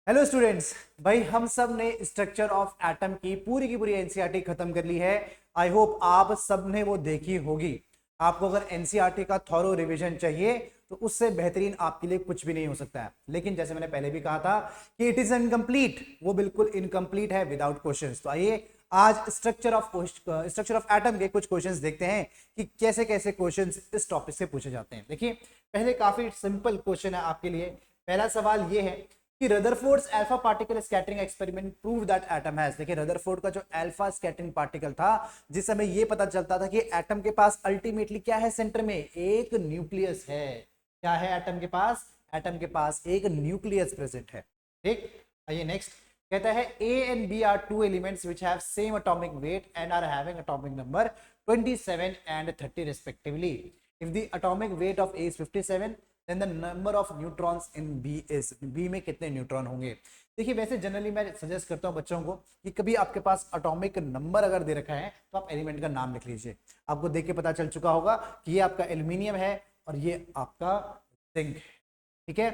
Hello students. भाई हम सब ने स्ट्रक्चर ऑफ एटम की पूरी एनसीईआरटी खत्म कर ली है। आई होप आप सब ने वो देखी होगी। आपको अगर एनसीईआरटी का थॉरो रिवीजन चाहिए तो उससे बेहतरीन आपके लिए कुछ भी नहीं हो सकता है। लेकिन जैसे मैंने पहले भी कहा था कि इट इज इनकम्प्लीट, वो बिल्कुल इनकम्प्लीट है विदाउट क्वेश्चंस। तो आइए आज स्ट्रक्चर ऑफ एटम के कुछ क्वेश्चंस देखते हैं कि कैसे कैसे क्वेश्चंस इस टॉपिक से पूछे जाते हैं। देखिए, पहले काफी सिंपल क्वेश्चन है आपके लिए। पहला सवाल ये है कि Rutherford's alpha particle scattering experiment prove that atom has. देखिए, रदरफोर्ड का जो अल्फा स्कैटरिंग पार्टिकल था, जिस समय ये पता चलता था कि एटम के पास अल्टीमेटली क्या है, सेंटर में एक न्यूक्लियस है। क्या है एटम के पास? एटम के पास एक न्यूक्लियस प्रेजेंट है। ठीक, आइए नेक्स्ट। कहता है A and B are two elements which have same atomic weight and are having atomic number 27 and 30 respectively. If the atomic weight of A is 57, then the number of neutrons in B is, B में कितने neutron होंगे। देखिए, वैसे generally मैं suggest करता हूं बच्चों को कि कभी आपके पास एटॉमिक नंबर अगर दे रखा है तो आप एलिमेंट का नाम लिख लीजिए। आपको देख के पता चल चुका होगा कि ये आपका एल्यूमिनियम है और ये आपका जिंक है। ठीक है,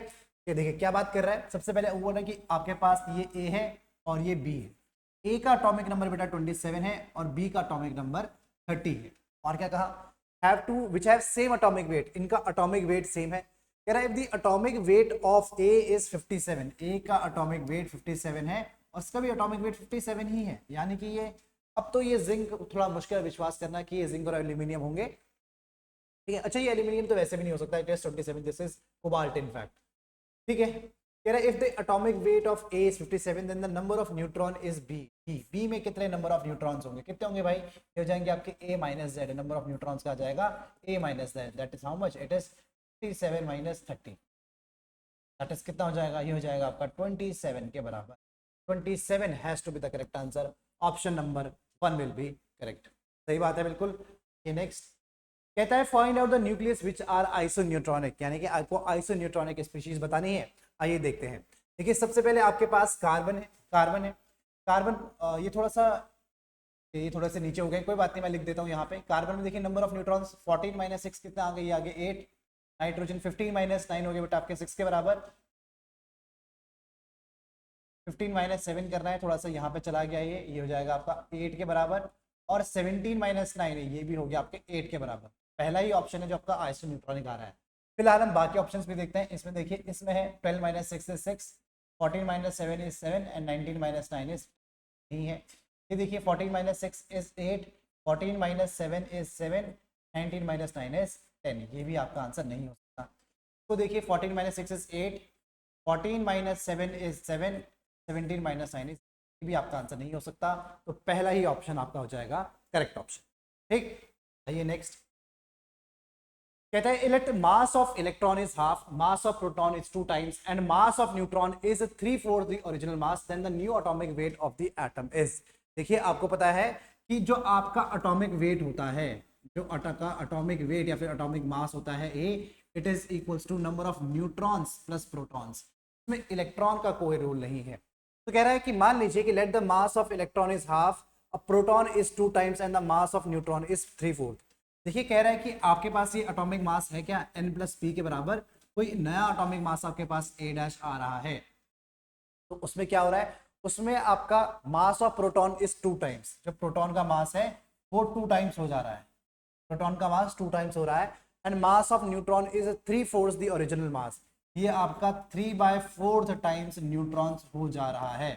ये देखिए क्या बात कर रहा है। सबसे पहले वो ना कि आपके पास ये ए है और ये बी है। ए का एटॉमिक नंबर बेटा 27 है और बी का एटॉमिक नंबर 30 है। और क्या कहा? Have two which have same atomic weight, इनका एटॉमिक वेट सेम है। कह रहा है if the atomic weight of A is 57, A का एटॉमिक वेट 57 है और इसका भी एटॉमिक वेट 57 ही है, यानी कि ये, अब तो ये जिंक थोड़ा मुश्किल है विश्वास करना कि ये जिंक और एल्यूमिनियम होंगे। ठीक है, अच्छा ये एल्यूमिनियम तो वैसे भी नहीं हो सकता, it is 27, this is cobalt in fact. ठीक है, कह रहा है if the atomic weight of A is 57 then the number of neutron is B. B में कितने नंबर ऑफ न्यूट्रॉन्स होंगे? कितने होंगे भाई? ये हो जाएंगे आपके A minus Z, number of neutrons का आ जाएगा A minus Z, that is how much? It is 57 minus 30, that is कितना हो जाएगा? ये हो जाएगा आपका 27 के बराबर। 27 has to be the correct answer. Option number 1 will be correct. सही बात है बिल्कुल। ये नेक्स्ट कहता है find out the nucleus which are isoneutronic, यानी कि आपको आइसोन्यूट्रॉनिक स्पीशीज बतानी है। आइए देखते हैं। देखिए, सबसे पहले आपके पास कार्बन है, कार्बन है। कार्बन ये थोड़ा सा नीचे हो गए, कोई बात नहीं, मैं लिख देता हूँ यहाँ पे। कार्बन में देखिए नंबर ऑफ न्यूट्रॉन्स 14 माइनस 6 कितना आ गया? ये आगे 8। नाइट्रोजन 15 माइनस 9 हो गया बेटा आपके 6 के बराबर। 15 माइनस 7 करना है, थोड़ा सा यहाँ पे चला गया, ये हो जाएगा आपका 8 के बराबर। और 17 माइनस 9 है, ये भी हो गया आपके 8 के बराबर। पहला ही ऑप्शन है जो आपका आइसोन्यूट्रॉनिक आ रहा है। फिलहाल हम बाकी ऑप्शंस भी देखते हैं। इसमें देखिए, इसमें है 12 minus 6 is 6, 14 minus 7 is 7 and 19 minus 9 is नहीं है। ये देखिए 14 minus 6 is 8, 14 minus 7 is 7, 19 minus 9 is 10। ये भी आपका आंसर नहीं हो सकता। तो देखिए 14 minus 6 is 8, 14 minus 7 is 7, 17 minus 9 is, ये भी आपका आंसर नहीं हो सकता। तो पहला ही ऑप्शन आपका हो जाएगा करेक्ट ऑप्शन। ठीक, आइए नेक्स्ट। कहता है elect mass of electron is half, mass of proton is 2 times and mass of neutron is 3/4 the original mass, then the new atomic weight of the atom is. देखिए, आपको पता है कि जो आपका एटॉमिक वेट होता है, जो का एटॉमिक वेट या फिर एटॉमिक मास होता है A, it is equals to number of neutrons plus protons. इसमें इलेक्ट्रॉन का कोई रोल नहीं है। तो कह रहा है कि मान लीजिए कि let the mass of electron is half, a proton is 2 times and the mass of neutron is 3/4। देखिए, कह रहा है कि आपके पास ये एटॉमिक मास है क्या? n प्लस पी के बराबर कोई नया एटॉमिक मास आपके पास a डैश आ रहा है। तो उसमें क्या हो रहा है? उसमें आपका मास ऑफ प्रोटॉन इज 2 टाइम्स, जो प्रोटॉन का मास है वो 2 टाइम्स हो जा रहा है। प्रोटॉन का मास 2 टाइम्स हो रहा है and mass of neutron is 3/4 the original mass. ये आपका 3/4 टाइम्स न्यूट्रॉन्स हो जा रहा है।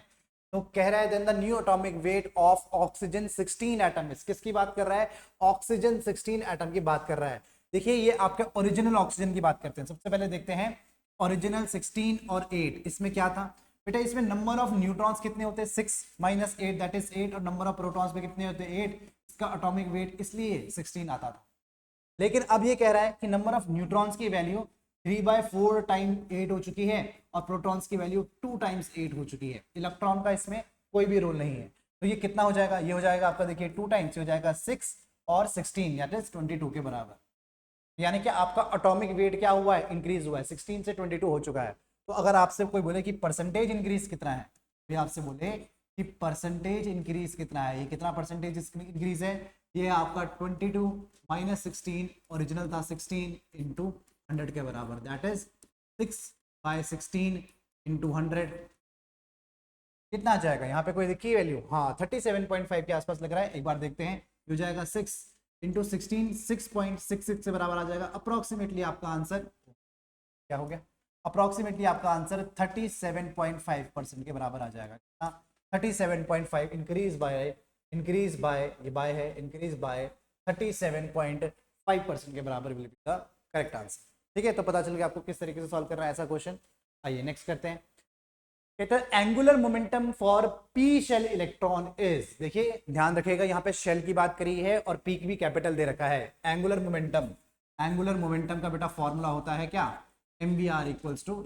तो कह रहा है then the new atomic weight of oxygen 16 atom. किसकी बात कर रहा है? ऑक्सीजन 16 एटम की बात कर रहा है। देखिए, ये आपके ओरिजिनल ऑक्सीजन की बात करते हैं। सबसे पहले देखते हैं ओरिजिनल 16 और 8, इसमें क्या था बेटा? इसमें नंबर ऑफ न्यूट्रॉन्स कितने होते हैं? 6 माइनस 8 दैट इज 8, और नंबर ऑफ प्रोटॉन्स में कितने होते हैं? 8। इसका एटॉमिक वेट इसलिए 16 आता था। लेकिन अब ये कह रहा है कि नंबर ऑफ न्यूट्रॉन्स की वैल्यू 3/4 टाइम 8 हो चुकी है और प्रोटॉन्स की वैल्यू 2 टाइम्स 8 हो चुकी है। इलेक्ट्रॉन का इसमें कोई भी रोल नहीं है। तो ये कितना हो जाएगा? ये हो जाएगा आपका, देखिए 2 टाइम्स हो जाएगा 6 और 16 दैट इज 22 के बराबर। यानी कि आपका एटॉमिक वेट क्या हुआ है? इंक्रीज हुआ है, 16 से 22 हो चुका है। तो अगर आपसे कोई बोले कि परसेंटेज इंक्रीज कितना है, फिर आपसे बोले कि परसेंटेज इंक्रीज कितना है, ये कितना परसेंटेज इंक्रीज है? ये आपका 22 माइनस 16, ओरिजिनल था 16 इंटू 100 के बराबर, दैट इज 6/16 इंटू 100, कितना आ जाएगा यहाँ पे, कोई देखिए वैल्यू, हाँ 37.5 के आसपास लग रहा है। एक बार देखते हैं, हो जाएगा 6 इंटू 16, 6.66 से बराबर आ जाएगा। अप्रोक्सीमेटली आपका आंसर क्या हो गया, अप्रोक्सीमेटली आपका आंसर 37.5% के बराबर आ जाएगा। 37.5 इंक्रीज बाय ये बाय है, इंक्रीज बाय 37.5% के बराबर will be the correct answer. ठीक है, तो पता चल गया आपको किस तरीके से सॉल्व करना है ऐसा क्वेश्चन। आइए नेक्स्ट करते हैं। कहते हैं angular momentum for P shell electron is, देखिए ध्यान रखिएगा यहाँ पे शेल की बात करी है और पी की भी कैपिटल दे रखा है। एंगुलर मोमेंटम का बेटा फॉर्मूला होता है क्या, M V R equals to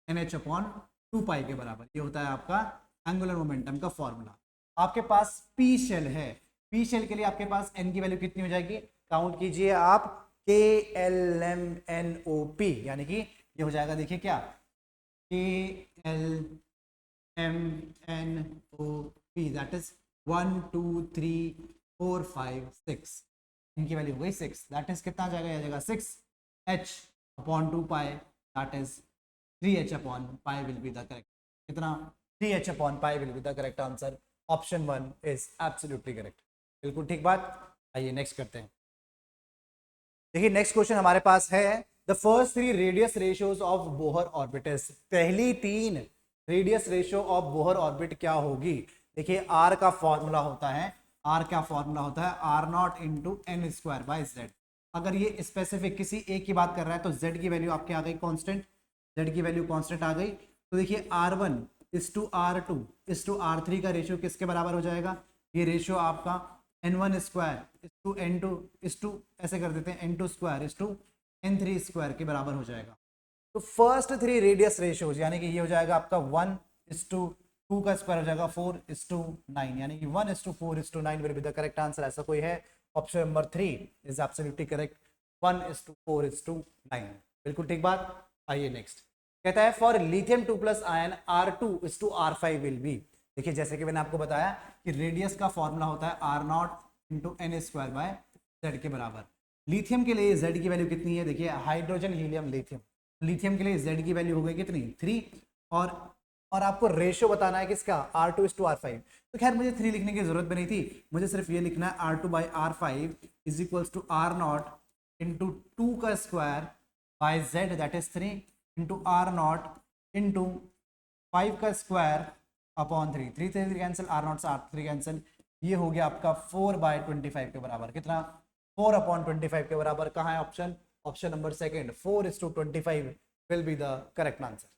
N H upon 2 pi के बराबर, ये होता है आपका एंगुलर मोमेंटम का फॉर्मूला। आपके पास पी शेल है, पी शेल के लिए आपके पास एन की वैल्यू कितनी हो जाएगी, काउंट कीजिए आप, K L M N O P, यानी कि ये हो जाएगा, देखिए क्या, K L M N O P, that is 1 2 3 4 5 6, इनकी वैल्यू हो गई 6, दैट इज कितना आ जाएगा, आ जाएगा 6 H upon 2 pi, that is 3 H upon pi will be the correct, कितना 3 H upon pi will be the correct answer. Option 1 is absolutely correct, बिल्कुल ठीक बात। आइए नेक्स्ट करते हैं। देखिए नेक्स्ट क्वेश्चन हमारे पास है, the first 3 radius ratios of Bohr orbits, पहली 3 radius ratio of Bohr orbit क्या होगी। देखिए आर का फॉर्मूला होता है, आर क्या फॉर्मूला होता है, R naught into N square by Z. अगर ये स्पेसिफिक किसी एक की बात कर रहा है तो जेड की वैल्यू आपके आ गई कांस्टेंट, जेड की वैल्यू कांस्टेंट आ गई। तो देखिए R1 is to R2 is to R3 का रेशियो किसके बराबर हो जाएगा, ये रेशियो आपका N1 square is to N2 is to, ऐसे कर देते हैं, N2 square is to N3 square के बराबर हो जाएगा। तो फर्स्ट 3 रेडियस रेशियोज, यानी कि ये हो जाएगा आपका 1 इज टू 2 का स्क्वायर हो जाएगा 4 इज टू 9, यानी कि 1 is to 4 is to 9 will be the correct answer. ऐसा कोई है, option number 3 is absolutely correct, 1 is to 4 is to 9, बिल्कुल ठीक बात। आइए नेक्स्ट, कहता है for lithium 2 plus ion R2 is to R5 will be. देखिए जैसे कि मैंने आपको बताया कि रेडियस का फॉर्मूला होता है R naught into N square by Z के बराबर। लिथियम के लिए जेड की वैल्यू कितनी है, देखिए हाइड्रोजन हीलियम लिथियम, लिथियम के लिए जेड की वैल्यू हो गई कितनी 3, और आपको रेशियो बताना है किसका, R2 इज टू R5। तो खैर मुझे 3 लिखने की जरूरत भी नहीं थी, मुझे सिर्फ ये लिखना है R2 by R5 is equals to R naught into 2 का square by Z that is 3 into R naught into 5 का square upon 3, 3 3 cancel, R naught से R3 कैंसिल, ये हो गया आपका 4 बाय 25 के बराबर, कितना 4 अपॉन 25 के बराबर। कहाँ है option, option number second, 4 is to 25 will be the correct answer,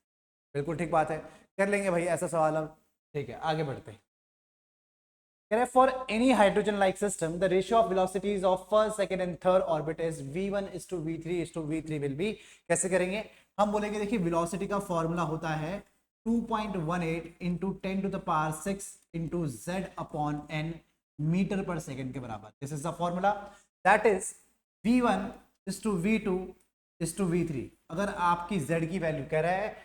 बिल्कुल ठीक बात है। कर लेंगे भाई ऐसा सवाल अब, ठीक है आगे बढ़ते हैं। For any hydrogen like system the ratio of velocities of first second and third orbit is v1 is to v3 is to v3 will be, कैसे करेंगे, हम बोलेंगे देखिए वेलोसिटी का फॉर्मूला होता है 2.18 into 10 to the power 6 into Z upon N metre पर second के बराबर। This is the formula, that is v1 is to v2 is to v3। अगर आपकी z की वैल्यू कह रहा है,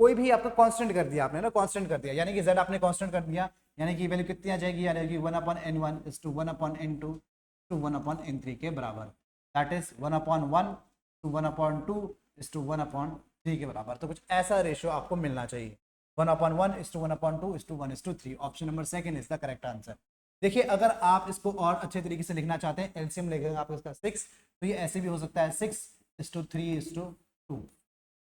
कोई भी आपका कांस्टेंट कर दिया आपने ना, कांस्टेंट कर दिया, यानी कि z आपने कांस्टेंट कर दिया, यानी कि वैल्यू कितनी आ जाएगी, यानी कि 1 upon n1 is to 1 upon n2 to 1 upon n3 के बराबर, that is 1 upon 1 to 1 upon 2 is to 1 upon 3 के बराबर। तो कुछ ऐसा रेशियो आपको मिलना चाहिए, 1 upon 1 is to 1 upon 2 is to 1 is to 3। Option number second is the correct answer. देखिए अगर आप इसको और अच्छे तरीके से लिखना चाहते हैं, एलसीएम लेंगे आप इसका 6, तो ये ऐसे भी हो सकता है 6 is to 3 is to 2,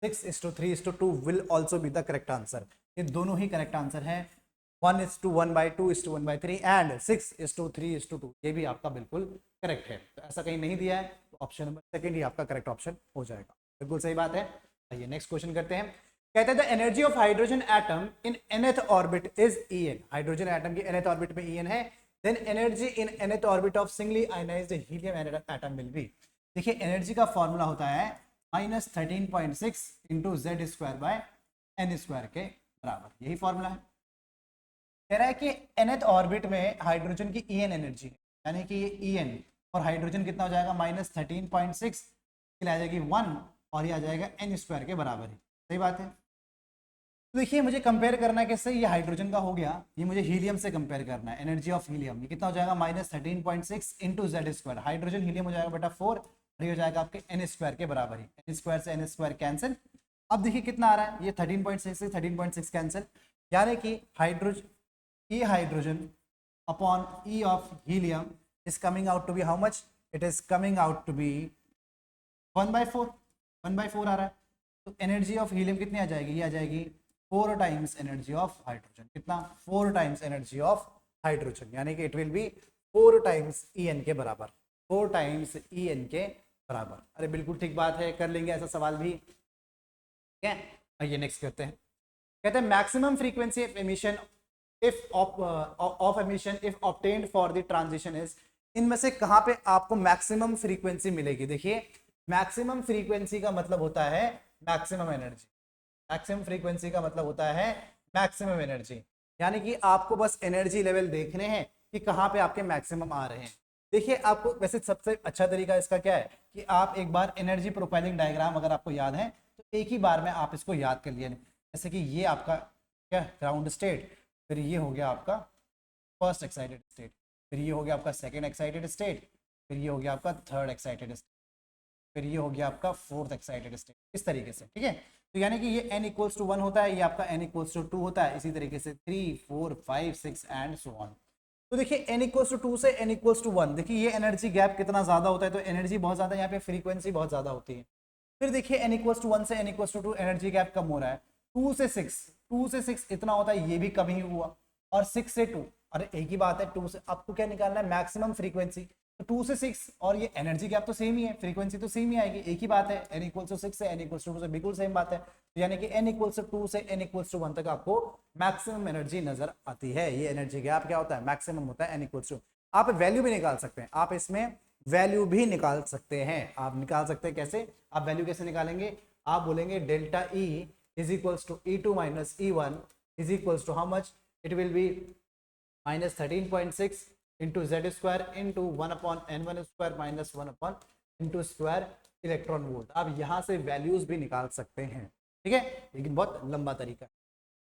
6 is to 3 is to 2 will also be the correct answer। ये दोनों ही करेक्ट आंसर है, 1 is to 1 by 2 is to 1 by 3 and 6 is to 3 is to 2, ये भी आपका बिल्कुल करेक्ट है। तो ऐसा कहीं नहीं दिया है तो ऑप्शन नंबर सेकंड ही आपका करेक्ट ऑप्शन हो जाएगा, बिल्कुल सही बात है। आइए नेक्स्ट क्वेश्चन करते हैं। कहते हैं the energy of hydrogen atom in nth orbit is En, hydrogen atom की nth ऑर्बिट में En है, then energy in nth orbit of singly ionised helium atom will be. देखिए एनर्जी का फॉर्मूला होता है -13.6 into Z square by N square के बराबर, यही फॉर्मूला है। कह रहा है कि nth ऑर्बिट में हाइड्रोजन की En एनर्जी है, यानी कि ये En और हाइड्रोजन कितना हो जाएगा -13.6 के लिए आ जाएगी 1 और ये आ जाएगा n स्क्वायर के बराबर ही, सही बात है। तो देखिए मुझे कंपेयर करना है किससे, ये हाइड्रोजन का हो गया, ये मुझे हीलियम से कंपेयर करना है, एनर्जी ऑफ हीलियम, ये कितना हो जाएगा -13.6 into Z square, hydrogen helium हो जाएगा बेटा 4 और ये हो जाएगा आपके एन स्क्वायर के बराबर ही, एन स्क्वायर से एन स्क्वायर कैंसिल, अब देखिए कितना आ रहा है, ये 13.6 से 13.6 कैंसिल, यानी कि hydrogen upon E of helium is coming out to be how much, it is coming out to be 1/4, 1/4 आ रहा है। तो एनर्जी ऑफ हीलियम कितनी आ जाएगी, ये आ जाएगी 4 टाइम्स एनर्जी ऑफ हाइड्रोजन। कितना, 4 टाइम्स एनर्जी ऑफ हाइड्रोजन, यानी कि it will be 4 times E N के बराबर, 4 टाइम्स ई एन के बराबर। अरे बिल्कुल ठीक बात है, कर लेंगे ऐसा सवाल भी, ठीक है। आइए नेक्स्ट करते हैं। कहते हैं maximum frequency of emission if of emission if obtained for the transition is, इनमें से कहां पे आपको मैक्सिमम फ्रीक्वेंसी मिलेगी। देखिए मैक्सिमम फ्रीक्वेंसी का मतलब होता है मैक्सिमम एनर्जी, मैक्सिमम फ्रीक्वेंसी का मतलब होता है मैक्सिमम एनर्जी, यानी कि आपको बस एनर्जी लेवल देखने हैं कि कहां पे आपके मैक्सिमम आ रहे हैं। देखिए आपको वैसे सबसे अच्छा तरीका इसका क्या है कि आप एक बार एनर्जी प्रोफाइलिंग डायग्राम अगर आपको याद है तो एक ही बार में आप इसको याद कर लिए, जैसे कि ये आपका क्या ग्राउंड स्टेट, फिर ये हो गया आपका फर्स्ट एक्साइटेड स्टेट, फिर ये हो गया आपका सेकेंड एक्साइटेड स्टेट, फिर ये हो गया आपका थर्ड एक्साइटेड स्टेट, फिर ये हो गया आपका फोर्थ एक्साइटेड स्टेट, इस तरीके से, ठीक है। तो यानी कि ये n इक्वल्स टू 1 होता है, ये आपका n इक्वल्स टू 2 होता है, इसी तरीके से 3 4 5 6 एंड सो ऑन। तो देखिए n इक्वल्स टू 2 से n इक्वल्स टू 1, देखिए ये एनर्जी गैप कितना ज्यादा होता है, तो एनर्जी बहुत ज्यादा, यहाँ पे फ्रीक्वेंसी बहुत ज्यादा होती है। फिर देखिए n इक्वल्स टू 1 से n equals to 2 energy gap कम हो रहा है, 2 से 6 इतना होता है, ये भी कम ही हुआ, और 6 से 2, अरे एक ही बात है, 2 से आपको क्या निकालना है मैक्सिमम फ्रीक्वेंसी, तो 2 से 6 और ये एनर्जी गैप तो सेम ही है, फ्रीक्वेंसी तो सेम ही आएगी, एक ही बात है, n इक्वल्स टू 6 से n इक्वल्स टू 2 से बिल्कुल सेम बात है। तो यानी कि n इक्वल्स टू 2 से n इक्वल्स टू 1 तक आपको मैक्सिमम एनर्जी नजर आती है। ये एनर्जी गैप क्या होता है, मैक्सिमम होता है n इक्वल्स टू। आप वैल्यू भी निकाल सकते हैं, आप इसमें वैल्यू भी निकाल सकते हैं, आप निकाल सकते हैं कैसे, आप वैल्यू कैसे निकालेंगे, आप बोलेंगे delta E is equals to E2 minus E1 is equals to how much, it will be minus 13.6 into Z square into 1/n1 square minus 1/n2 square electron volt. आप यहाँ से वैल्यूज भी निकाल सकते हैं, ठीक है, लेकिन बहुत लंबा तरीका।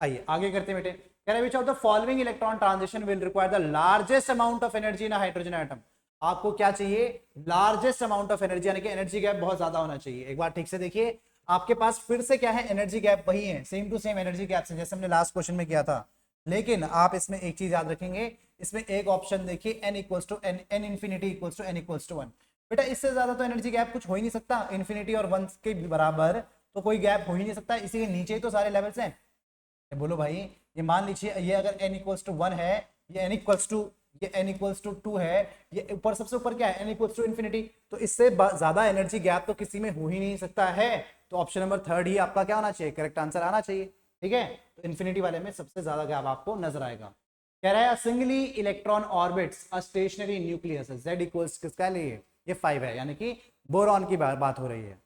आइए आगे करते हैं बेटे। कह रहे विच of the following electron transition will require the largest amount of energy in hydrogen atom. आपको क्या चाहिए, लार्जेस्ट अमाउंट ऑफ एनर्जी, यानी कि एनर्जी गैप बहुत ज्यादा होना चाहिए। एक बार ठीक से देखिए, आपके पास फिर से क्या है, एनर्जी गैप वही है, same to same energy gap से जैसे हमने लास्ट क्वेश्चन में किया था, लेकिन आप इसमें एक चीज याद रखेंगे, इसमें एक ऑप्शन देखिए n equals to n infinity equals to n equals to 1। बेटा इससे ज्यादा तो एनर्जी गैप कुछ हो ही नहीं सकता, इन्फिनिटी और 1 के बराबर तो कोई गैप हो ही नहीं सकता, इसी के नीचे ही तो सारे लेवल्स हैं। बोलो भाई, ये मान लीजिए ये अगर n इक्वल्स टू 1 है, ये n इक्वल्स टू 2 है, ये ऊपर सबसे ऊपर क्या है n इक्वल्स टू इन्फिनिटी, तो इससे ज्यादा एनर्जी गैप तो किसी में हो ही नहीं सकता है। तो ऑप्शन नंबर 3 ही आपका क्या होना चाहिए, करेक्ट आंसर आना चाहिए, ठीक है। तो इन्फिनिटी वाले में सबसे ज्यादा गैप आपको नजर आएगा। कह रहा है सिंगली इलेक्ट्रॉन ऑर्बिट्स अ स्टेशनरी न्यूक्लियस, z इक्वल्स किसका लिए, ये 5 है, यानी कि बोरॉन की बात हो रही है।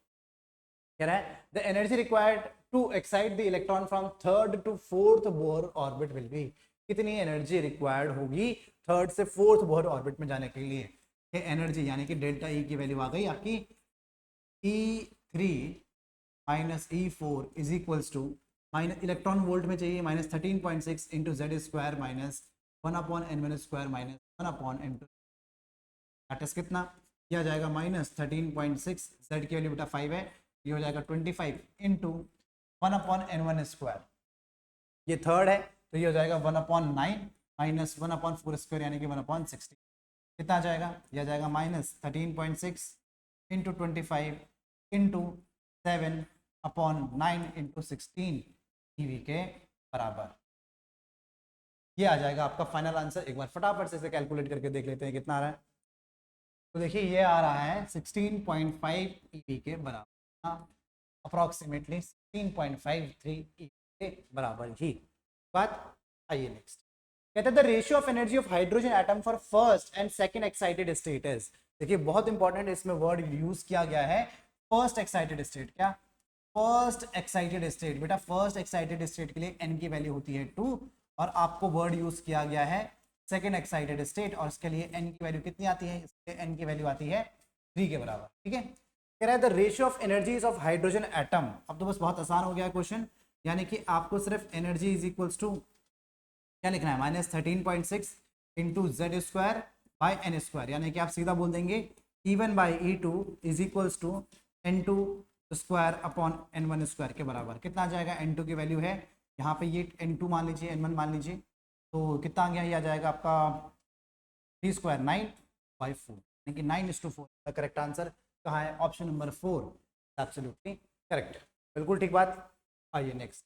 कह रहा है the energy required to excite the electron from third to fourth Bohr orbit will be, कितनी एनर्जी रिक्वायर्ड होगी थर्ड से फोर्थ बोर ऑर्बिट में जाने के लिए। ये एनर्जी यानी कि डेल्टा ई की वैल्यू आ गई आपकी E3 minus E4 is equals to minus electron volt में चाहिए minus 13.6 into Z square minus 1/n1 square minus 1/n2, that is कितना, यह आ जाएगा माइनस 13.6, जेड की वैल्यू बेटा 5 है, ये हो जाएगा 25 इंटू 1/n1 स्क्वायर, ये थर्ड है तो ये हो जाएगा 1/9 माइनस 1/4 स्क्वायर यानी कि 1/60, कितना आ जाएगा, यह आ जाएगा minus 13.6 into 25 into 7/9 into 16 EV के बराबर। ये आ जाएगा आपका फाइनल आंसर। एक बार फटाफट से इसे कैलकुलेट करके देख लेते हैं कितना आ रहा है। तो देखिए ये आ रहा है 16.5 ईवी के बराबर, अप्रॉक्सीमेटली 16.53 ईवी के बराबर ही बात। आइए नेक्स्ट, कहते हैं the ratio of energy of hydrogen atom for first and second excited state is. देखिए बहुत इंपॉर्टेंट इसमें वर्ड यूज किया गया है फर्स्ट एक्साइटेड स्टेट, क्या फर्स्ट एक्साइटेड स्टेट, बेटा फर्स्ट एक्साइटेड स्टेट के लिए n की वैल्यू होती है 2 और आपको वर्ड यूज किया गया है सेकंड एक्साइटेड स्टेट और इसके लिए n की वैल्यू कितनी आती है, इसके n की वैल्यू आती है 3 के बराबर, ठीक है। कह रहा है the ratio of energies of hydrogen atom, अब तो बस बहुत आसान हो गया क्वेश्चन, यानी कि आपको सिर्फ एनर्जी इज इक्वल्स टू क्या लिखना है minus 13.6 into Z square by N square, यानी कि आप सीधा बोल देंगे E1 by E2 is equals to N2 square upon n1 square के बराबर कितना आ जाएगा, n2 की वैल्यू है यहाँ पे, ये n2 मान लीजिए, n1 मान लीजिए, तो कितना आ गया, ये आ जाएगा आपका 3 स्क्वायर 9/4, यानी कि 9:4 करेक्ट आंसर कहाँ है, ऑप्शन नंबर 4 एब्सोल्युटली करेक्ट, बिल्कुल ठीक बात। आइए नेक्स्ट,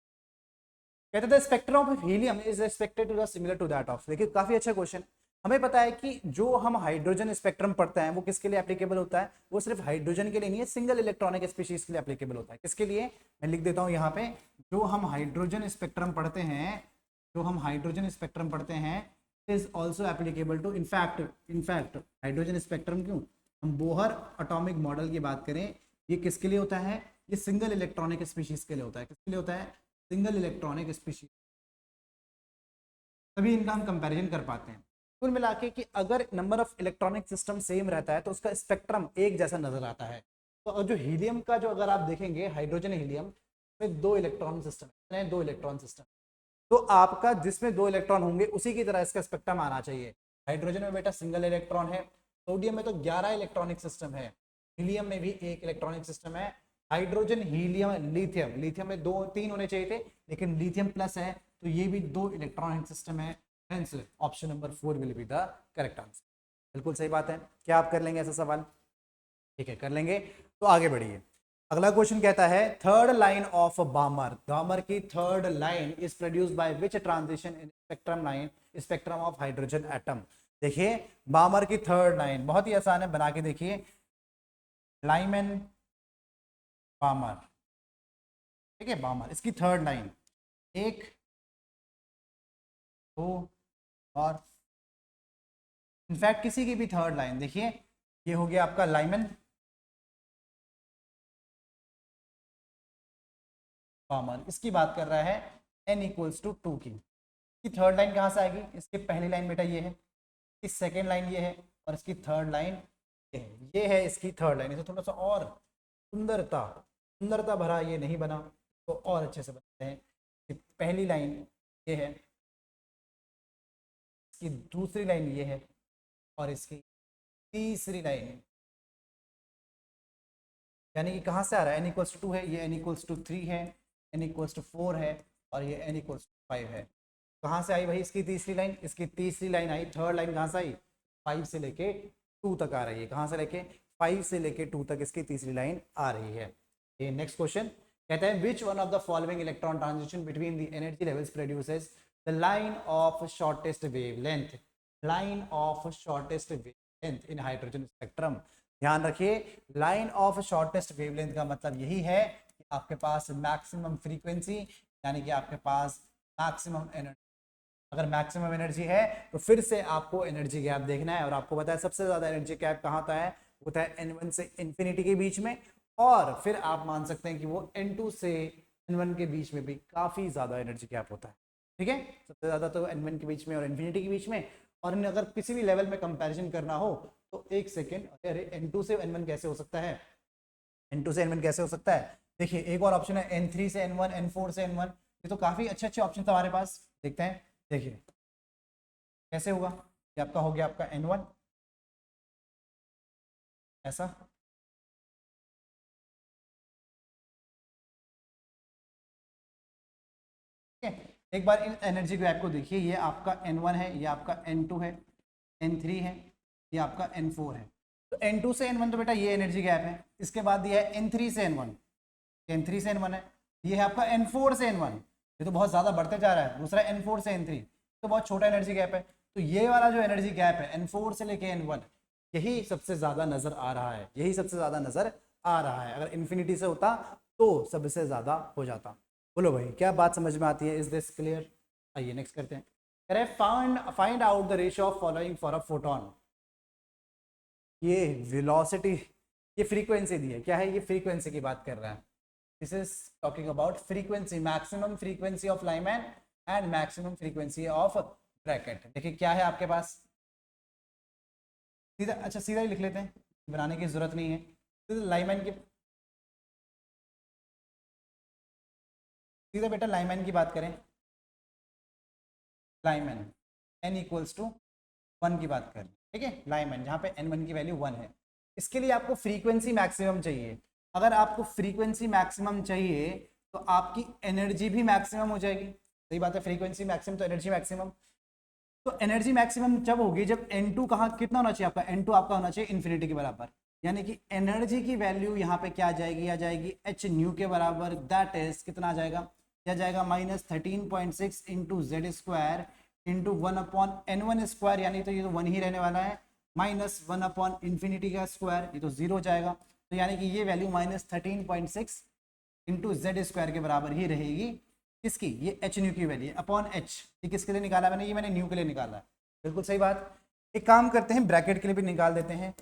कहते थे spectrum of helium is expected to similar to that of, देखिए काफी अच्छा क्वेश्चन। हमें पता है कि जो हम हाइड्रोजन स्पेक्ट्रम पढ़ते हैं वो किसके लिए एप्लीकेबल होता है, वो सिर्फ हाइड्रोजन के लिए नहीं है, सिंगल इलेक्ट्रॉनिक स्पीशीज के लिए एप्लीकेबल होता है। किसके लिए, मैं लिख देता हूं यहाँ पे, जो हम हाइड्रोजन स्पेक्ट्रम पढ़ते हैं, जो हम हाइड्रोजन स्पेक्ट्रम पढ़ते हैं is also applicable to, in fact hydrogen spectrum क्यों, हम बोहर एटॉमिक मॉडल की बात करें, ये किसके लिए होता है, ये सिंगल इलेक्ट्रॉनिक स्पीशीज के लिए होता है। किसके लिए होता है, सिंगल इलेक्ट्रॉनिक स्पीशीज, तभी इनका हम कंपैरिजन कर पाते हैं। कुल मिला के कि अगर number of electronic system same रहता है तो उसका स्पेक्ट्रम एक जैसा नजर आता है। तो जो हीलियम का, जो अगर आप देखेंगे हाइड्रोजन हीलियम में 2 इलेक्ट्रॉन सिस्टम है, 2 इलेक्ट्रॉन सिस्टम, तो आपका जिसमें 2 इलेक्ट्रॉन होंगे उसी की तरह इसका स्पेक्ट्रम आना चाहिए। हाइड्रोजन में बेटा सिंगल इलेक्ट्रॉन है, सोडियम में तो 11 इलेक्ट्रॉनिक सिस्टम है, हीलियम में भी 1 इलेक्ट्रॉनिक सिस्टम है। हाइड्रोजन, हीलियम, लिथियम, लिथियम में 2-3 होने चाहिए थे, लेकिन लिथियम प्लस है तो ये भी 2 इलेक्ट्रॉनिक सिस्टम है। Hence option number 4 will be the correct answer. बिल्कुल सही बात है। क्या आप कर लेंगे ऐसा सवाल, ठीक है कर लेंगे, तो आगे बढ़िए। अगला क्वेश्चन कहता है थर्ड लाइन ऑफ बामर, बामर की third line is produced by which transition in spectrum line, spectrum of hydrogen atom. देखिए बामर की थर्ड लाइन बहुत ही आसान है, बना के देखिए, लाइमन बामर, ठीक है, बामर इसकी थर्ड लाइन 1 2 और इनफैक्ट किसी की भी थर्ड लाइन, देखिए ये हो गया आपका लाइमन बामर, इसकी बात कर रहा है n इक्वल्स टू 2 की। इसकी थर्ड लाइन कहाँ से आएगी, इसकी पहली लाइन बेटा ये है, इसकी सेकेंड लाइन ये है, और इसकी थर्ड लाइन ये है इसकी थर्ड लाइन। इसे थोड़ा सा और सुंदरता सुंदरता भरा ये नहीं बना तो और अच्छे से बनाते हैं। पहली लाइन ये है, इसकी दूसरी लाइन ये है, और इसकी तीसरी लाइन, यानी कि कहाँ से आ रहा है, n इक्वल्स टू 2 है, ये n इक्वल्स टू 3 है, n इक्वल्स टू 4 है, और ये n इक्वल्स टू 5 है। कहाँ से आई भाई इसकी तीसरी लाइन, इसकी तीसरी लाइन आई, थर्ड लाइन कहाँ से आई, 5 से लेके 2 तक आ रही है, कहाँ से लेके 5 से लेके 2 तक इसकी तीसरी लाइन आ रही है। ये नेक्स्ट क्वेश्चन कहता है which one of the following electron transition between the energy levels produces the line of shortest wavelength, line of shortest wavelength in hydrogen spectrum. ध्यान रखिए लाइन ऑफ शॉर्टेस्ट वेवलेंथ का मतलब यही है कि आपके पास मैक्सिमम फ्रीक्वेंसी, यानी कि आपके पास मैक्सिमम एनर्जी, अगर मैक्सिमम एनर्जी है तो फिर से आपको एनर्जी गैप देखना है, और आपको पता है सबसे ज्यादा एनर्जी गैप कहाँ होता है, होता है n1 से इन्फिनिटी के बीच में, और फिर आप मान सकते हैं कि वो n2 से n1 के बीच में भी काफी ज्यादा एनर्जी गैप होता है। ठीक है, सबसे ज्यादा तो n1 के बीच में और इन्फिनिटी के बीच में, और अगर किसी भी लेवल में कंपैरिजन करना हो तो एक सेकेंड, अरे n2 से n1 कैसे हो सकता है, n2 से n1 कैसे हो सकता है, देखिए एक और ऑप्शन है n3 से n1, n4 से n1, ये तो काफी अच्छे अच्छे ऑप्शन हमारे पास, देखते हैं, देखिए कैसे होगा, ये आपका हो गया आपका n1 ऐसा, ठीक है। एक बार इन एनर्जी गैप को देखिए, ये आपका n1 है, ये आपका n2 है, n3 है, ये आपका n4 है। तो n2 से n1 तो बेटा ये एनर्जी गैप है, इसके बाद दिया है n3 से n1, n3 से n1 है, ये है आपका n4 से n1, ये तो बहुत ज़्यादा बढ़ते जा रहा है, दूसरा n4 से n3 तो बहुत छोटा एनर्जी गैप है। तो ये वाला जो एनर्जी गैप है n4 से लेके n1, यही सबसे ज़्यादा नज़र आ रहा है, यही सबसे ज़्यादा नज़र आ रहा है। अगर इन्फिनिटी से होता तो सबसे ज़्यादा हो जाता। बोलो भाई क्या बात समझ में आती है, इज दिस क्लियर। आइए नेक्स्ट करते हैं, कह रहे find out the ratio of following for a photon. ये वेलोसिटी, ये फ्रीक्वेंसी दी है, क्या है, ये फ्रीक्वेंसी की बात कर रहा है। This is talking about frequency, maximum frequency of Lyman and maximum frequency of bracket. देखिए क्या है आपके पास, सीधा, अच्छा सीधा ही लिख लेते हैं, बनाने की जरूरत नहीं है। तो लाइमैन की, सीधा बेटा लाइमैन की बात करें, लाइमैन n इक्वल्स टू 1 की बात करें, ठीक है, लाइमैन जहाँ पे n1 की वैल्यू 1 है, इसके लिए आपको फ्रीक्वेंसी मैक्सिमम चाहिए। अगर आपको फ्रीक्वेंसी मैक्सिमम चाहिए तो आपकी एनर्जी भी मैक्सिमम हो जाएगी। सही बात है, फ्रीक्वेंसी मैक्सिमम तो एनर्जी मैक्सिमम। तो एनर्जी मैक्सिमम जब होगी जब N2 कहाँ कितना होना चाहिए आपका, N2 आपका होना चाहिए इन्फिनिटी के बराबर, यानी कि एनर्जी की वैल्यू यहाँ पे क्या आ जाएगी, आ जाएगी एच न्यू के बराबर, दैट इज कितना आ जाएगा, क्या जाएगा -13.6 into Z square into 1/n1 square, यानी तो ये तो 1 ही रहने वाला है, -1 इन्फिनिटी का स्क्वायर, ये तो 0 जाएगा, तो यानी कि ये वैल्यू -13.6 इंटू जेड स्क्वायर के बराबर ही रहेगी। किसकी, ये एच न्यू की वैल्यू अपॉन एच, ये किसके लिए निकाला मैंने, ये मैंने न्यू के लिए निकाला है। बिल्कुल सही बात। एक काम करते हैं, ब्रैकेट के लिए भी निकाल देते हैं।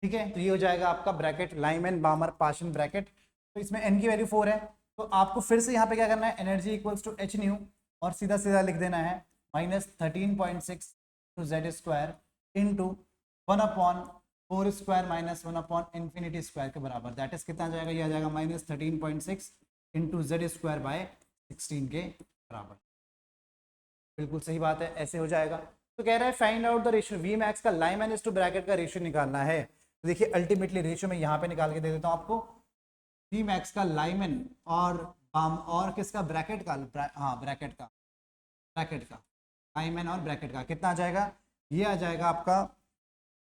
ठीक है, तो ये हो जाएगा आपका ब्रैकेट लाइमैन बामर पार्शियल ब्रैकेट। तो इसमें एन की वैल्यू 4 है, तो आपको फिर से यहाँ पे क्या करना है, energy equals to H nu और सीधा सीधा लिख देना है -13.6 to Z square into 1/4 square -1 infinity square के बराबर, दैट इज कितना आ जाएगा, ये आ जाएगा -13.6 इंटू जेड स्क्वायर बाय 16 के बराबर। बिल्कुल सही बात है, ऐसे हो जाएगा। तो कह रहा है find out the ratio V max का लाइमैन इज टू ब्रैकेट का रेशियो निकालना है। तो देखिए अल्टीमेटली रेशियो में यहाँ पे निकाल के दे देता हूँ आपको, वी मैक्स का लाइमैन और किसका, ब्रैकेट का, हाँ ब्रैकेट का लाइमैन और ब्रैकेट का कितना आ जाएगा, ये आ जाएगा आपका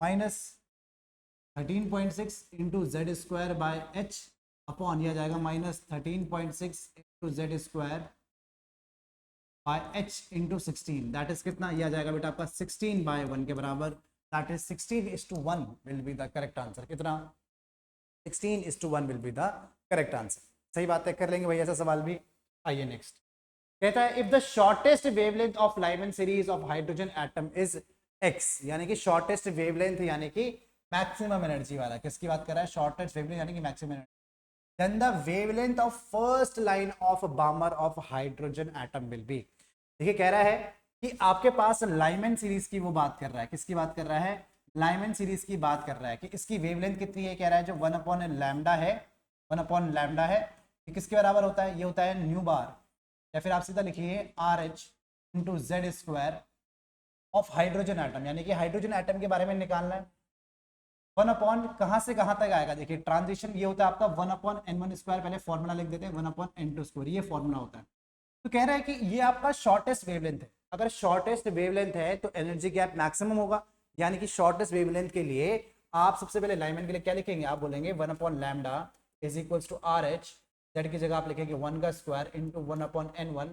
-13.6 into Z square by H upon, ये आ जाएगा -13.6 into Z square by H into 16, that is कितना, ये आ जाएगा बेटा आपका 16/1 के बराबर, that is 16:1 will be the correct answer. कितना, 16:1 will be the correct answer. सही बात है, कर लेंगे भैया ऐसा सवाल भी। आइए नेक्स्ट, कहता है if the shortest wavelength of Lyman series of hydrogen atom is x, यानी कि शॉर्टेस्ट वेवलेंथ यानी कि मैक्सिमम एनर्जी वाला, किसकी बात कर रहा है, शॉर्टेस्ट वेवलेंथ यानी कि maximum energy, then the wavelength of first line of Balmer of hydrogen atom will be। देखिए कह रहा है कि आपके पास लाइमैन सीरीज की वो बात कर रहा है, किसकी बात कर रहा है, लाइमैन सीरीज की बात कर रहा है कि इसकी वेवलेंथ कितनी है, कह रहा है जो 1/λ है, 1/λ है, ये किसके बराबर होता है, ये होता है न्यू बार, या फिर आप सीधा लिखिए R H into Z square of hydrogen atom, यानी कि हाइड्रोजन एटम के बारे में निकालना है। 1 कहां से कहां तक आएगा, देखिए ट्रांजिशन ये होता है आपका 1/n1 स्क्वायर, पहले फॉर्मूला लिख देते हैं 1/n2 स्क्वायर, ये फॉर्मूला होता है। तो कह रहा है कि ये आपका शॉर्टेस्ट वेवलेंथ है, अगर शॉर्टेस्ट वेवलेंथ है तो एनर्जी गैप मैक्सिमम होगा, यानी कि शॉर्टेस्ट वेवलेंथ के लिए आप सबसे पहले लाइमैन के लिए क्या लिखेंगे, आप बोलेंगे 1/λ is equals to R H, Z की जगह आप लिखेंगे 1 का square into 1/n1।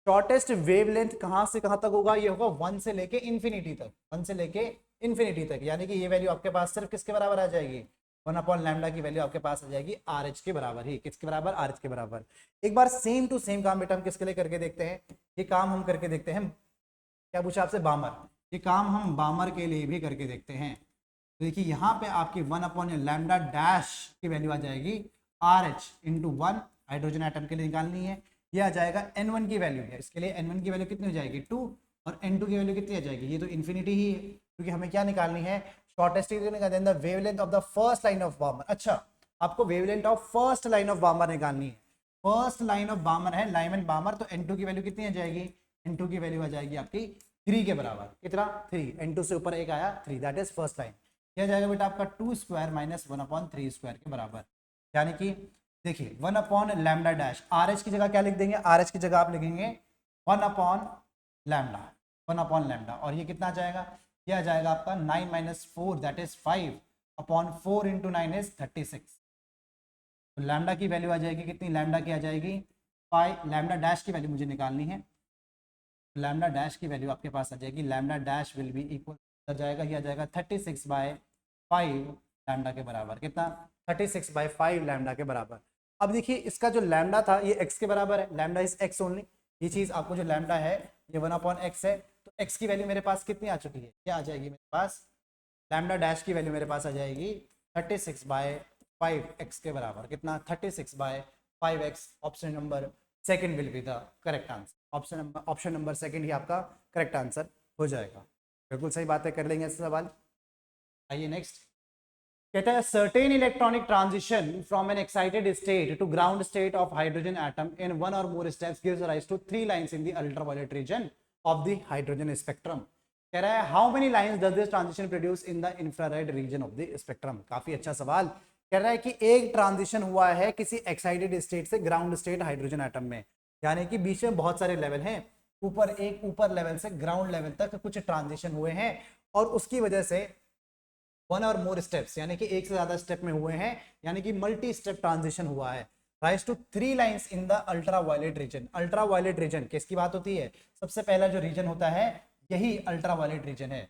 Shortest wavelength कहां से कहां तक होगा, ये होगा 1 से लेके इन्फिनिटी तक, 1 से लेके इन्फिनिटी तक, यानी कि ये वैल्यू आपके पास सिर्फ किसके बराबर आ जाएगी, 1/λ की वैल्यू आपके पास आ जाएगी आर एच के बराबर ही, किसके बराबर, आर एच के बराबर। एक बार सेम टू सेम काम बेटा हम किसके लिए करके देखते हैं, ये काम हम करके देखते हैं, क्या पूछा आपसे, बामर, ये काम हम बामर के लिए भी करके देखते हैं। तो देखिए यहाँ पे आपकी 1/λ डैश की वैल्यू आ जाएगी R H into 1, hydrogen atom के लिए निकालनी है, ये आ जाएगा n1 की वैल्यू है, इसके लिए n1 की वैल्यू कितनी हो जाएगी 2, और n2 की वैल्यू कितनी आ जाएगी, ये तो इन्फिनिटी ही है, क्योंकि हमें क्या निकालनी है, shortest wavelength of the first line of बामर। अच्छा, आपको wavelength of first line of बामर निकालनी है, फर्स्ट लाइन ऑफ बामर है लाइमैन बामर, तो n2 की वैल्यू कितनी आ जाएगी, n2 की वैल्यू आ जाएगी आपकी 3 के बराबर, कितना 3, n2 से ऊपर एक आया 3, दैट इज फर्स्ट लाइन, यह जाएगा बेटा आपका 2 स्क्वायर माइनस 1/3 स्क्वायर के बराबर, यानी कि देखिए 1/λ डैश, आर एच की जगह क्या लिख देंगे, आर एच की जगह आप लिखेंगे 1/λ, 1/λ, और ये कितना आ जाएगा, ये आ जाएगा आपका 9 - 4 दैट इज 5/4 इंटू 9 इज 36, तो लैम्डा की वैल्यू आ जाएगी कितनी, लैम्डा की आ जाएगी 5, लैम्डा डैश की वैल्यू मुझे निकालनी है, लैम्डा डैश की वैल्यू आपके पास आ जाएगी, lambda dash will be equal आ जाएगा, ये आ जाएगा 36/5 लैम्डा के बराबर, कितना 36/5 लैम्डा के बराबर। अब देखिए इसका जो लैम्डा था ये x के बराबर है, लैम्डा इज x ओनली, ये चीज़ आपको जो लैम्डा है ये 1/x है, तो x की वैल्यू मेरे पास कितनी आ चुकी है, क्या आ जाएगी मेरे पास, लैम्डा डैश की वैल्यू मेरे पास आ जाएगी 36/5x के बराबर, कितना 36/5x, option number second will be the correct answer, option number second ही आपका करेक्ट आंसर हो जाएगा। बिल्कुल सही बात है, कर लेंगे ऐसे सवाल। आइए नेक्स्ट, कहता है certain electronic transition from an excited state to ground state of hydrogen atom in one or more steps gives rise to 3 lines in the ultraviolet region of the hydrogen spectrum. कह रहा है how many lines does this transition produce in the infrared region of the spectrum. काफी अच्छा सवाल। कह रहा है कि एक ट्रांजिशन हुआ है किसी एक्साइटेड स्टेट से ग्राउंड स्टेट हाइड्रोजन एटम में, यानी कि बीच में बहुत सारे लेवल हैं, ऊपर लेवल से ग्राउंड लेवल तक कुछ ट्रांजिशन हुए हैं और उसकी वजह से वन और मोर स्टेप्स यानी कि एक से ज्यादा स्टेप में हुए हैं, यानी कि मल्टी स्टेप ट्रांजिशन हुआ है। Rise to 3 lines in the ultraviolet region. Ultraviolet region किसकी बात होती है? सबसे पहला जो रीजन होता है यही अल्ट्रावायलेट रीजन है।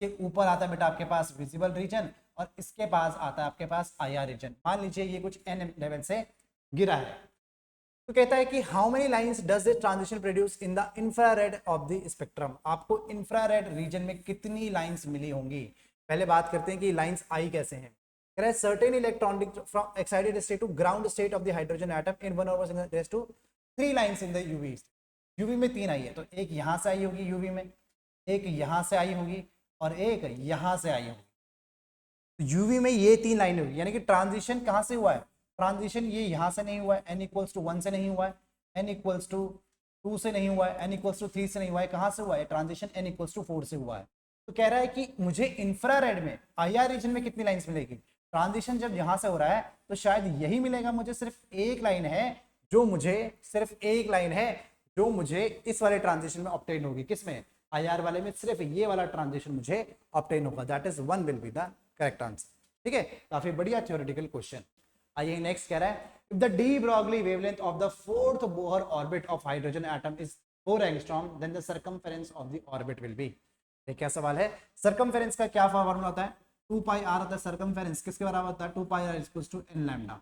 कि ऊपर आता है बेटा आपके पास विजिबल रीजन और इसके पास आता है आपके पास आईआर रीजन। मान लीजिए ये कुछ एन लेवल से गिरा है, तो कहता है कि how many lines does this transition produce in the infrared of the spectrum. आपको इंफ्रारेड रीजन में कितनी लाइंस मिली होंगी। पहले बात करते हैं कि लाइंस आई कैसे हैं। कह रहा है certain electronic from excited state to ground state of the hydrogen atom in one or raise to 3 lines in the UV. UV में 3 आई है, तो एक यहां से आई होगी यूवी में, एक यहां से आई होगी और एक यहां से आई होगी। यूवी में ये 3 लाइनें होगी, यानी कि ट्रांजिशन कहां से हुआ है? ट्रांजिशन ये यहां से नहीं हुआ है, n इक्वल्स टू 1 से नहीं हुआ है, n इक्वल्स टू 2 से नहीं हुआ है, n इक्वल्स टू 3 से नहीं हुआ है। कहां से हुआ है ट्रांजिशन? n इक्वल्स टू 4 से हुआ है। तो कह रहा है कि मुझे इंफ्रारेड में आईआर रीजन में कितनी लाइंस मिलेगी? ट्रांजिशन जब यहां से हो रहा है तो शायद यही मिलेगा मुझे, सिर्फ एक लाइन है जो मुझे इस वाले ट्रांजिशन में ऑब्टेन होगी। किसमें? आईआर वाले में सिर्फ ये वाला ट्रांजिशन मुझे ऑब्टेन होगा। That is 1 will be the correct answer. ठीक है, काफी बढ़िया थ्योरेटिकल क्वेश्चन। आइए नेक्स्ट कह रहा है if the de Broglie wavelength of the fourth Bohr orbit of hydrogen atom is 4 angstrom then the circumference of the orbit will be. ये क्या सवाल है? सर्कमफेरेंस का क्या फॉर्मूला होता है? 2 पाई आर होता है। सर्कमफेरेंस किसके बराबर होता है? 2 pi r equals to n lambda.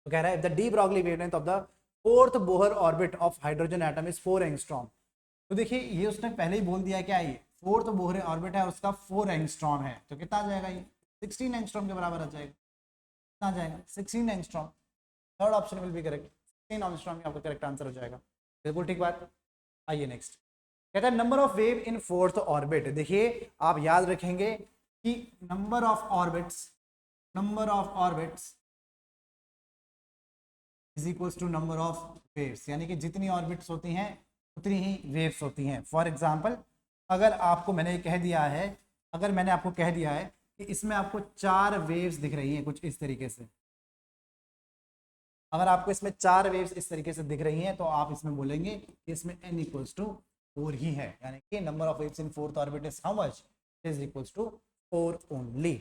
तो कह रहा है if the de Broglie wavelength of the fourth Bohr orbit of hydrogen atom is 4 angstrom. तो देखिए ये उसने पहले ही बोल दिया क्या है, फोर्थ बोहर ऑर्बिट है उसका 4 एंगस्ट्रॉम है, तो कितना आ जाएगा? ये 16 एंगस्ट्रॉम के बराबर आ जाएगा। कितना आ जाएगा? 16 angstrom. Third option will be correct. 16 angstrom ही आपका करेक्ट आंसर हो जाएगा। बिल्कुल ठीक बात। आइए नेक्स्ट कहता है number of wave in fourth orbit. देखिए आप याद रखेंगे कि number of orbits is equals to number of waves, यानी कि जितनी ऑर्बिट्स होती हैं उतनी ही वेव्स होती हैं। फॉर एग्जांपल अगर मैंने आपको कह दिया है कि इसमें आपको 4 वेव्स दिख रही हैं कुछ इस तरीके से, अगर आपको इसमें 4 वेव्स इस तरीके से दिख रही हैं तो आप इसमें बोलेंगे कि इसमें n इक्वल्स टू 4 ही है, यानी कि number of waves in fourth orbit is how much? Is equals to 4 only.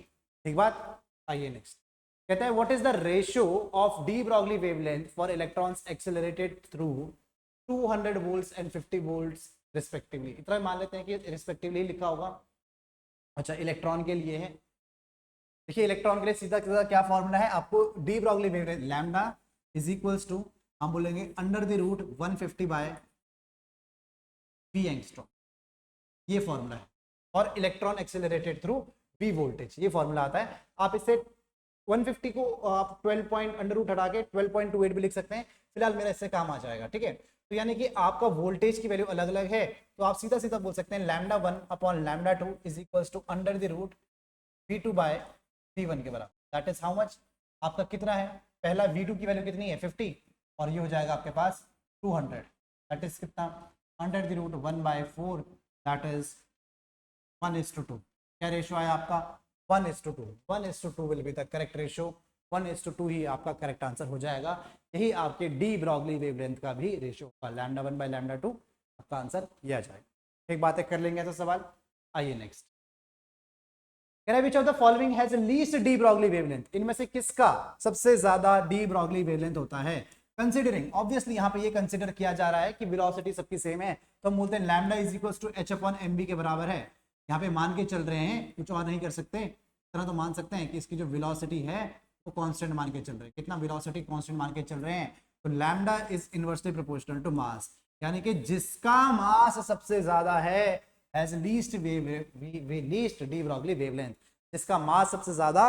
ठीक बात। आइए नेक्स्ट कहता है what is the ratio of de Broglie wavelength for electrons accelerated through 200 volts and 50 volts respectively. इतना मान लेते हैं कि रिस्पेक्टिवली लिखा होगा। अच्छा इलेक्ट्रॉन के लिए है, देखिए इलेक्ट्रॉन के लिए सीधा सीधा क्या फॉर्मूला है आपको? De Broglie wavelength lambda is equals to हम बोलेंगे under the root 150 by v angstrom. ये फॉर्मूला है और electron accelerated through v voltage, ये फॉर्मूला आता है। आप इसे 150 को आप 12 पॉइंट अंडर रूट हटा के 12.28 भी लिख सकते हैं, फिलहाल मेरा इससे काम आ जाएगा। ठीक है, तो यानी कि आपका वोल्टेज की वैल्यू अलग अलग है, तो आप सीधा सीधा बोल सकते हैं lambda 1 upon lambda 2 is equals to under the root v2 by v1 के बराबर। That is how much? आपका कितना है? पहला v2 की वैल्यू कितनी है? 50 और ये हो जाएगा आपके पास 200। दैट इज कितना? Under the root 1 by 4 that is 1:2। क्या रेशियो आया आपका? 1:2। 1:2 will be the correct ratio. 1:2 ही आपका करेक्ट आंसर हो जाएगा। यही आपके डी ब्रॉगली वेवलेंथ का भी रेशियो होगा, लैम्डा 1 बाय लैम्डा 2 आपका आंसर यह आ जाएगा। ठीक बात है, कर लेंगे ऐसा सवाल। आइए next which of the following has least de Broglie wavelength. इनमें से किसका सबसे ज्यादा डी ब्रॉगली वेवलेंथ होता है? कंसीडरिंग ऑब्वियसली यहाँ पे ये कंसीडर किया जा रहा है कि वेलोसिटी सबकी सेम है, तो हम बोलते हैं lambda is equals to h upon mb के बराबर है। यहाँ पे मान के चल रहे हैं, कुछ और नहीं कर सकते। इतना तो मान सकते हैं कि इसकी जो वेलोसिटी है वो कांस्टेंट मान के चल रहे हैं। कितना वेलोसिटी कांस्टेंट मान के चल रहे हैं? तो lambda is inversely proportional to mass, यानी कि जिसका मास सबसे ज्यादा है has least least de Broglie wavelength. जिसका मास सबसे ज्यादा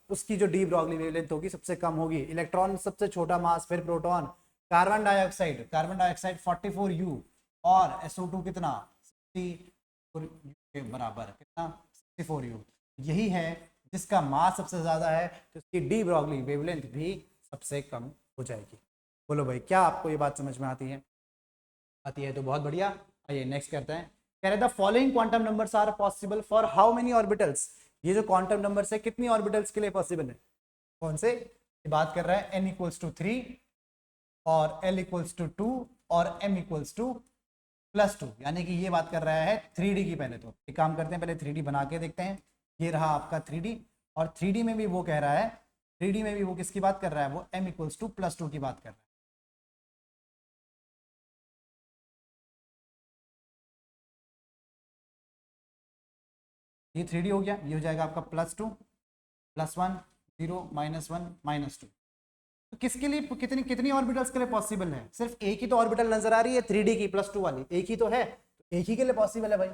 उसकी जो डी ब्रॉगली वेवलेंथ होगी सबसे कम होगी। इलेक्ट्रॉन सबसे छोटा मास, फिर प्रोटॉन। कार्बन डाइऑक्साइड 44U और SO2 कितना? 64U के बराबर। कितना? 64U। यही है जिसका मास सबसे ज्यादा है तो उसकी डी ब्रॉगली वेवलेंथ भी सबसे कम हो जाएगी। बोलो भाई, क्या आपको ये बात समझ में आती है? आती है तो बहुत बढ़िया। आइए नेक्स्ट करते हैं। कह रहे the following quantum numbers are possible for how many orbitals. ये जो क्वांटम नंबर्स है कितनी ऑर्बिटल्स के लिए पॉसिबल है? कौन से? ये बात कर रहा है n इक्वल्स टू 3 और l इक्वल्स टू 2 और m इक्वल्स टू +2, यानी कि ये बात कर रहा है 3D की। पहले तो एक काम करते हैं, पहले 3D बना के देखते हैं। ये रहा आपका 3D, और 3D में भी वो कह रहा है, 3D में भी वो किसकी बात कर रहा है? वो m इक्वल्स टू +2 की बात कर रहा है। ये 3D हो गया, ये हो जाएगा आपका +2 +1 0 -1 -2। तो किसके लिए कितनी कितनी ऑर्बिटल्स के लिए पॉसिबल है? सिर्फ एक ही तो ऑर्बिटल नजर आ रही है 3D की +2 वाली, एक ही तो है, तो एक ही के लिए पॉसिबल है भाई।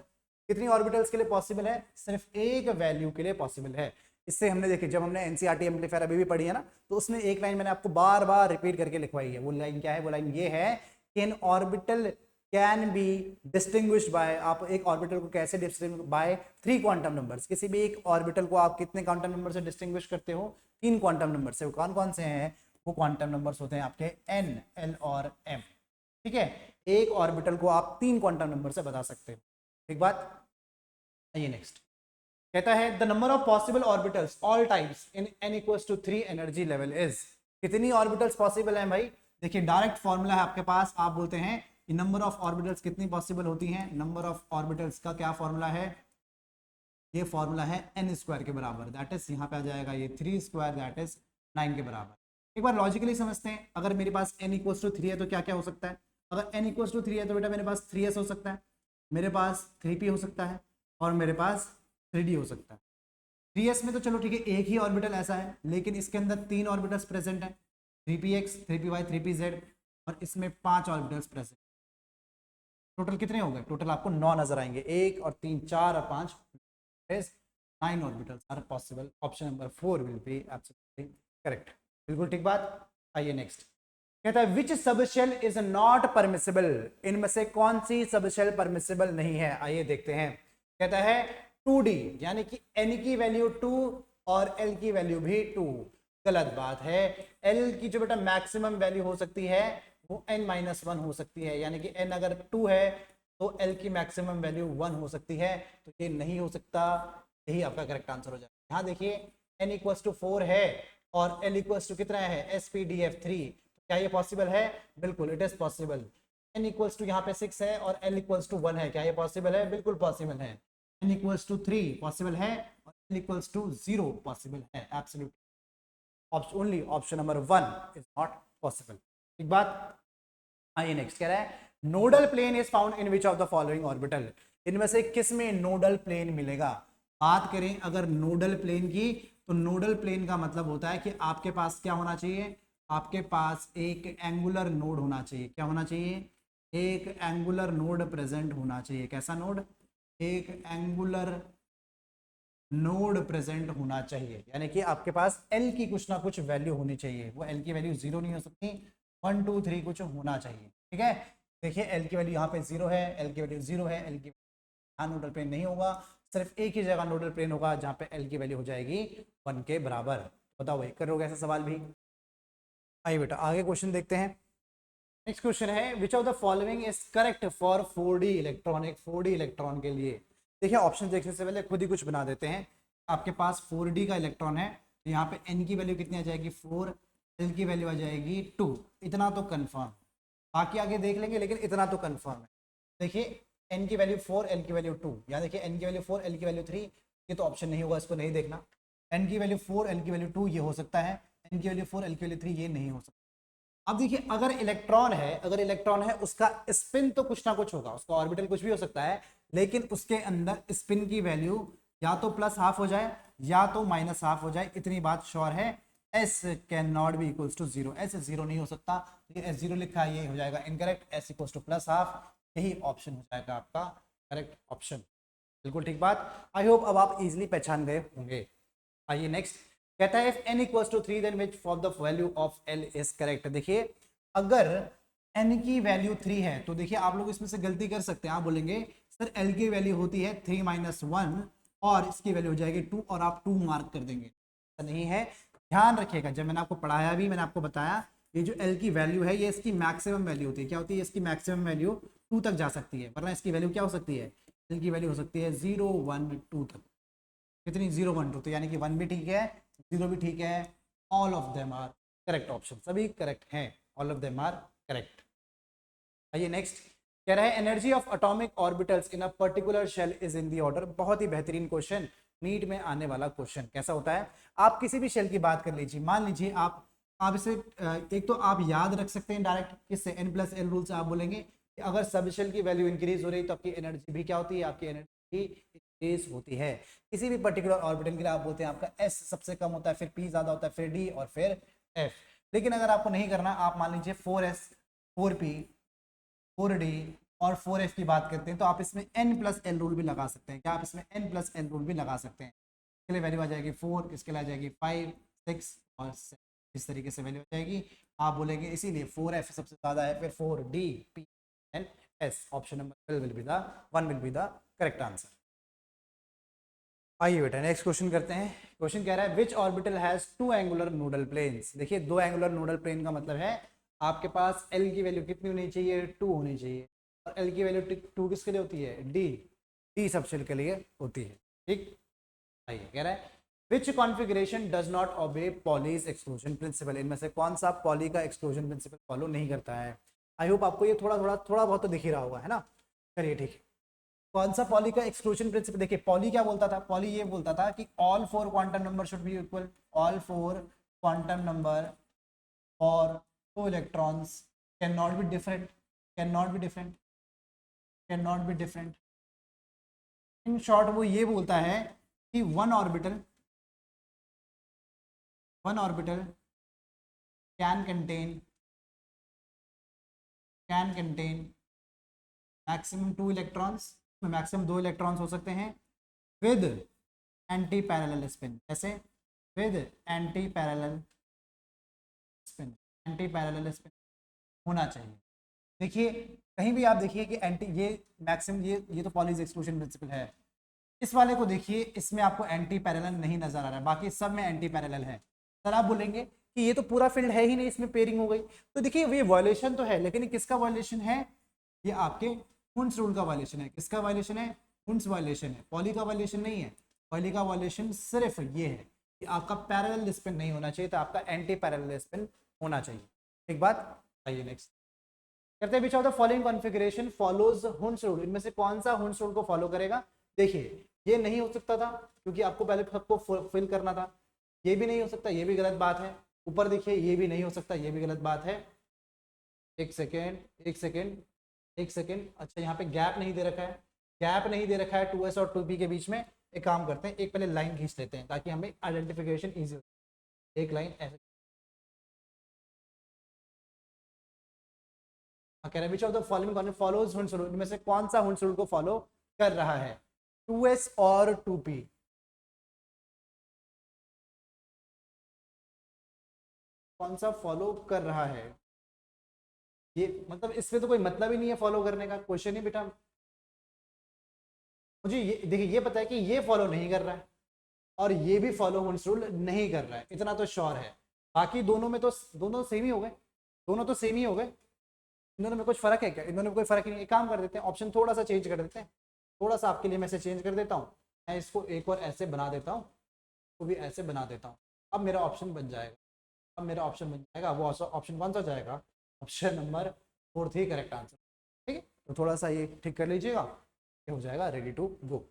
कितनी ऑर्बिटल्स के लिए पॉसिबल है? सिर्फ एक वैल्यू के लिए पॉसिबल है। इससे हमने देखिए, जब हमने एनसीईआरटी एम्पलीफायर अभी भी पढ़ी है ना, तो उसमें एक लाइन मैंने आपको बार बार रिपीट करके लिखवाई है। वो लाइन क्या है? वो लाइन ये है कि N orbital can be distinguished by, आप एक ऑर्बिटल को कैसे डिस्टिंग्विश बाय 3 क्वांटम नंबर्स। किसी भी एक ऑर्बिटल को आप कितने क्वांटम नंबर से डिस्टिंग्विश करते हो? 3 क्वांटम नंबर से। वो कौन कौन से हैं? वो क्वांटम नंबर्स होते हैं आपके n, l और m। ठीक है, एक ऑर्बिटल को आप 3 क्वांटम नंबर से बता सकते हो। ठीक बात। आइए नेक्स्ट। कहता है the number of possible orbitals all times in n equals to 3 energy level is. कितनी ऑर्बिटल्स पॉसिबल हैं भाई? देखिए डायरेक्ट फॉर्मूला है आपके पास, आप बोलते हैं नंबर ऑफ ऑर्बिटल्स कितनी पॉसिबल होती हैं। नंबर ऑफ ऑर्बिटल्स का क्या फॉर्मूला है? ये फॉर्मूला है n² के बराबर, दैट इज यहाँ पे आ जाएगा ये 3² दैट इज 9 के बराबर। एक बार लॉजिकली समझते हैं, अगर मेरे पास n इक्वल्स टू 3 है तो क्या क्या हो सकता है? अगर n इक्वल्स टू 3 है तो बेटा मेरे पास 3s हो सकता है, मेरे पास 3p हो सकता है, और मेरे पास 3d हो सकता है। 3s में तो चलो ठीक है, एक ही ऑर्बिटल ऐसा है, लेकिन इसके अंदर 3 ऑर्बिटल्स प्रेजेंट है, 3px 3py 3pz, और इसमें 5 ऑर्बिटल्स प्रेजेंट। टोटल कितने हो गए? टोटल आपको 9 नजर आएंगे, 1 और 3 4 और 5 9 orbitals are possible. Option number 4 will be absolutely correct. बिल्कुल ठीक बात। आइए नेक्स्ट। कहता है which subshell is not permissible. इनमें से कौन सी सबशेल परमिसिबल नहीं है? आइए देखते हैं। कहता है 2D, यानी कि n की वैल्यू 2 और l की वैल्यू भी 2। गलत बात है। l की जो बेटा मैक्सिमम वैल्यू हो सकती है वो n-1 हो सकती है, यानी कि n अगर 2 है तो l की मैक्सिमम वैल्यू 1 हो सकती है, तो ये नहीं हो सकता। यही आपका करेक्ट आंसर हो जाएगा। यहाँ देखिए n इक्वल्स टू 4 है और l इक्वल्स टू कितना है? SPDF3। क्या ये पॉसिबल है? बिल्कुल it is possible. n equals to यहाँ पे 6 है और l इक्वल्स टू 1 है। क्या ये पॉसिबल है? बिल्कुल पॉसिबल है। n इक्वल्स टू 3 पॉसिबल है और l इक्वल्स टू 0 पॉसिबल है। Absolutely only option number 1 is not possible. ठीक बात। आइए नेक्स्ट कह रहा है nodal plane is found in which of the following orbital. इनमें से किस में नोडल प्लेन मिलेगा? बात करें अगर नोडल प्लेन की, तो नोडल प्लेन का मतलब होता है कि आपके पास क्या होना चाहिए? आपके पास एक एंगुलर नोड होना चाहिए। क्या होना चाहिए? एक एंगुलर नोड प्रेजेंट होना चाहिए। कैसा नोड? एक एंगुलर नोड प्रेजेंट होना चाहिए, यानी कि आपके पास एल की कुछ ना कुछ वैल्यू होनी चाहिए। वो एल की वैल्यू 0 नहीं हो सकती, 1 2 3 कुछ होना चाहिए। ठीक है, देखिए एल की वैल्यू यहाँ पे 0 है, एल की वैल्यू 0 है, एल की यहाँ नोडल प्लेन नहीं होगा। सिर्फ एक ही जगह नोडल प्लेन होगा जहाँ पे एल की वैल्यू हो जाएगी 1 के बराबर। बताओ भाई, करोगे ऐसा सवाल भी? आइए बेटा आगे क्वेश्चन देखते हैं। नेक्स्ट क्वेश्चन है विच of the following is correct for 4D electron. एक 4D इलेक्ट्रॉन के लिए देखिए, ऑप्शन देखने से पहले खुद ही कुछ बना देते हैं। आपके पास 4D का इलेक्ट्रॉन है, तो यहाँ पे n की वैल्यू कितनी आ जाएगी? 4, l की वैल्यू आ जाएगी 2। इतना तो कंफर्म, बाकी आगे देख लेंगे, लेकिन इतना तो कंफर्म है। देखिए n की वैल्यू 4, l की वैल्यू 2, या देखिए n की वैल्यू 4, l की वैल्यू 3, ये तो ऑप्शन नहीं होगा, इसको नहीं देखना। n की वैल्यू 4, l की वैल्यू 2 ये हो सकता है, n की वैल्यू 4, l की वैल्यू 3 ये नहीं हो सकता। अब देखिए अगर इलेक्ट्रॉन है, अगर इलेक्ट्रॉन है उसका स्पिन तो कुछ ना कुछ होगा, उसका ऑर्बिटल कुछ भी हो सकता है, लेकिन उसके अंदर स्पिन की वैल्यू या तो +½ हो जाए या तो -½ हो जाए, इतनी बात श्योर है। s can not be equals to 0, s 0 नहीं हो सकता। ये s0 लिखा है, ये हो जाएगा इनकरेक्ट। s इक्वल्स टू +½ यही ऑप्शन हो जाएगा आपका करेक्ट ऑप्शन। बिल्कुल ठीक बात। आई होप अब आप इजिली पहचान गए होंगे। आइए नेक्स्ट। कहता है if n equals to 3 then which of the value of L is correct। देखिए अगर n की वैल्यू 3 है तो देखिए आप लोग इसमें से गलती कर सकते हैं। आप बोलेंगे सर L की वैल्यू होती है 3 - 1 और इसकी वैल्यू हो जाएगी 2 और आप 2 मार्क कर देंगे। ऐसा नहीं है, ध्यान रखिएगा, जब मैंने आपको पढ़ाया भी, मैंने आपको बताया ये जो एल की वैल्यू है ये इसकी मैक्सिमम वैल्यू होती है। क्या होती है? इसकी मैक्सिमम वैल्यू 2 तक जा सकती है, वरना इसकी वैल्यू क्या हो सकती है? एल की वैल्यू हो सकती है 0 1 2 तक। कितनी? 0 1 2, तो यानी कि 1 भी ठीक है, 0 भी ठीक है, all of them are correct option, सभी करेक्ट हैं, all of them are correct. आइए नेक्स्ट, कह रहा है energy of atomic orbitals in a particular shell is in the order. बहुत ही बेहतरीन क्वेश्चन, नीट में आने वाला क्वेश्चन। कैसा होता है? आप किसी भी शेल की बात कर लीजिए, मान लीजिए आप इसे एक तो आप याद रख सकते हैं डायरेक्ट, किससे? n प्लस एल रूल से। आप बोलेंगे कि अगर सब शेल की वैल्यू इंक्रीज हो रही है तो आपकी एनर्जी भी क्या होती है? आपकी एनर्जी इंक्रीज होती है। किसी भी पर्टिकुलर ऑर्बिटल के लिए आप बोलते हैं आपका s सबसे कम होता है, फिर p ज्यादा होता है, फिर d और फिर f। लेकिन अगर आपको नहीं करना, आप मान लीजिए 4s 4p 4d और 4f की बात करते हैं, तो आप इसमें n प्लस एल रूल भी लगा सकते हैं। क्या आप इसमें n प्लस एल रूल भी लगा सकते हैं? इसके लिए वैल्यू आ जाएगी 4, इसके लिए आ जाएगी 5 6 और 7, इस तरीके से वैल्यू आ जाएगी। आप बोलेंगे इसीलिए 4f सबसे ज़्यादा है, फिर 4d p and s। Option number 1 will be the correct answer. आइए बेटा नेक्स्ट क्वेश्चन करते हैं। क्वेश्चन कह रहा है which orbital has 2 angular nodal planes. देखिए 2 एंगुलर नोडल प्लेन का मतलब है आपके पास L की वैल्यू कितनी होनी चाहिए? 2 होनी चाहिए। और L की वैल्यू 2 किसके लिए होती है? D सबशेल के लिए होती है। ठीक, आइए कह रहा है which configuration does not obey Pauli's exclusion principle. इनमें से कौन सा पॉली का एक्सक्लूजन प्रिंसिपल फॉलो नहीं करता है? आई होप आपको ये थोड़ा बहुत तो दिख ही रहा होगा, है ना? चलिए ठीक है, कौन सा पॉली का एक्सक्लूजन प्रिंसिपल? देखिए पॉली क्या बोलता था? पॉली ये बोलता था कि all 4 quantum number should be equal, all 4 quantum number और 2 electrons can not be different, can not be different, can not be different. In short वो ये बोलता है कि one orbital can contain maximum 2 electrons, maximum 2 electrons हो सकते हैं with anti parallel spin. कैसे? With anti parallel spin, anti parallel spin होना चाहिए। देखिए कहीं भी आप देखिए कि एंटी, ये मैक्सिमम, ये तो पॉलीज एक्सक्लूजन प्रिंसिपल है। इस वाले को देखिए, इसमें आपको एंटी पैरेलल नहीं नजर आ रहा है, बाकी सब में एंटी पैरेलल है। सर आप बोलेंगे कि ये तो पूरा फील्ड है ही नहीं, इसमें पेयरिंग हो गई। तो देखिए ये वायलेशन तो है, लेकिन ये किसका वायलेशन है? ये आपके हुंस रूल का वायलेशन है। किसका वायलेशन है? हुंस वायलेशन है, पॉली का वायलेशन नहीं है। पॉली का वायलेशन सिर्फ ये है कि आपका पैरेलल स्पिन नहीं होना चाहिए, तो आपका एंटी पैरेलल स्पिन होना चाहिए। ठीक बात? आइए नेक्स्ट करते हैं, विच of the following configuration follows हुंस rule. इनमें से कौन सा हुंस रूल को फॉलो करेगा? देखिए ये नहीं हो सकता था क्योंकि आपको पहले सबको फिल करना था। ये भी नहीं हो सकता, ये भी गलत बात है। ऊपर देखिए ये भी नहीं हो सकता, ये भी गलत बात है। एक सेकेंड, अच्छा यहाँ पे गैप नहीं दे रखा है, गैप नहीं दे रखा है 2s और 2p के बीच में। एक काम करते हैं, एक पहले लाइन खींच लेते हैं ताकि हमें आइडेंटिफिकेशन ईजी हो। एक लाइन ऐसे कह रहे हैं विच of the following follows हुंस rule. इनमें से कौन सा हुंस रूल को फॉलो कर रहा है? 2s और 2p। कौन सा फॉलो कर रहा है? ये मतलब इसमें तो कोई मतलब ही नहीं है फॉलो करने का, क्वेश्चन ही बेटा। मुझे ये देखिए, ये पता है कि ये फॉलो नहीं कर रहा है और ये भी फॉलो हुंस रूल नहीं कर रहा है, इतना तो श्योर है। बाकी दोनों में तो दोनों सेम ही हो गए, दोनों तो सेम ही हो गए। इन दोनों में कुछ फर्क है क्या? इन दोनों में कोई फर्क ही नहीं। एक काम कर देते हैं, ऑप्शन थोड़ा सा चेंज कर देते हैं, थोड़ा सा आपके लिए मैं इसे चेंज कर देता हूँ। मैं इसको एक और ऐसे बना देता हूँ, इसको भी ऐसे बना देता हूँ। अब मेरा ऑप्शन बन जाएगा, वो ऑप्शन कौन सा जाएगा? ऑप्शन नंबर 4 ही करेक्ट आंसर। ठीक है, तो थोड़ा सा ये ठीक कर लीजिएगा, ये हो जाएगा ready to go.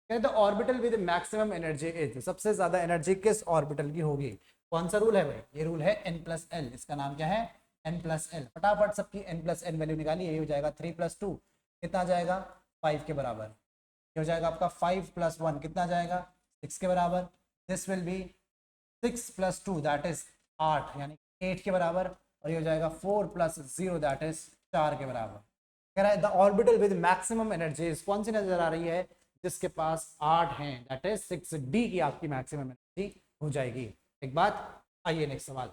The orbital with maximum energy is, सबसे ज्यादा एनर्जी किस ऑर्बिटल की होगी? कौन सा रूल है भाई? ये रूल है n+l। इसका नाम क्या है? n+l। फटाफट सबकी n+n वैल्यू निकालिए। ये हो जाएगा 3 + 2 कितना आ जाएगा? 5 के बराबर। ये हो जाएगा आपका 5 + 1 कितना आ जाएगा? 6 के बराबर। This will be 6 + 2 that is 8 यानी 8 के बराबर। और ये हो जाएगा 4 + 0 दैट इज 4 के बराबर। कह रहा है the orbital with maximum energy कौन सी नजर आ रही है? जिसके पास 8 हैं, दैट इज 6d की आपकी मैक्सिमम एनर्जी हो जाएगी। एक बात, आइए नेक्स्ट सवाल।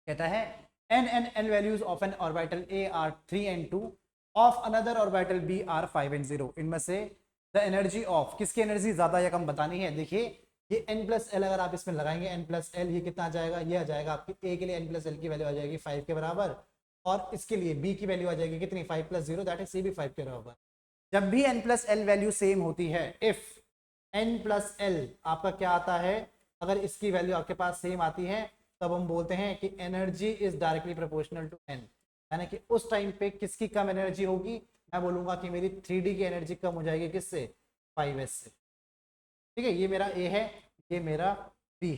कहता है n values of an orbital a are 3 and 2 of another orbital b are 5 and 0। इनमें से द एनर्जी ऑफ, किसकी एनर्जी ज्यादा या कम बतानी है। देखिए ये n प्लस एल अगर आप इसमें लगाएंगे n प्लस एल, ये कितना आ जाएगा, ये आ जाएगा आपकी a के लिए n प्लस एल की वैल्यू आ जाएगी 5 के बराबर, और इसके लिए b की वैल्यू आ जाएगी कितनी 5 प्लस 0, दैट इज c भी 5 के बराबर। जब भी n plus L value same होती है, इफ n प्लस एल आपका क्या आता है, अगर इसकी वैल्यू आपके पास सेम आती है, तब हम बोलते हैं कि energy is directly proportional to n, यानी कि उस टाइम पे किसकी कम एनर्जी होगी, मैं बोलूंगा कि मेरी 3D की एनर्जी कम हो जाएगी किससे, 5s से। ठीक है, ये मेरा A है, ये मेरा B है।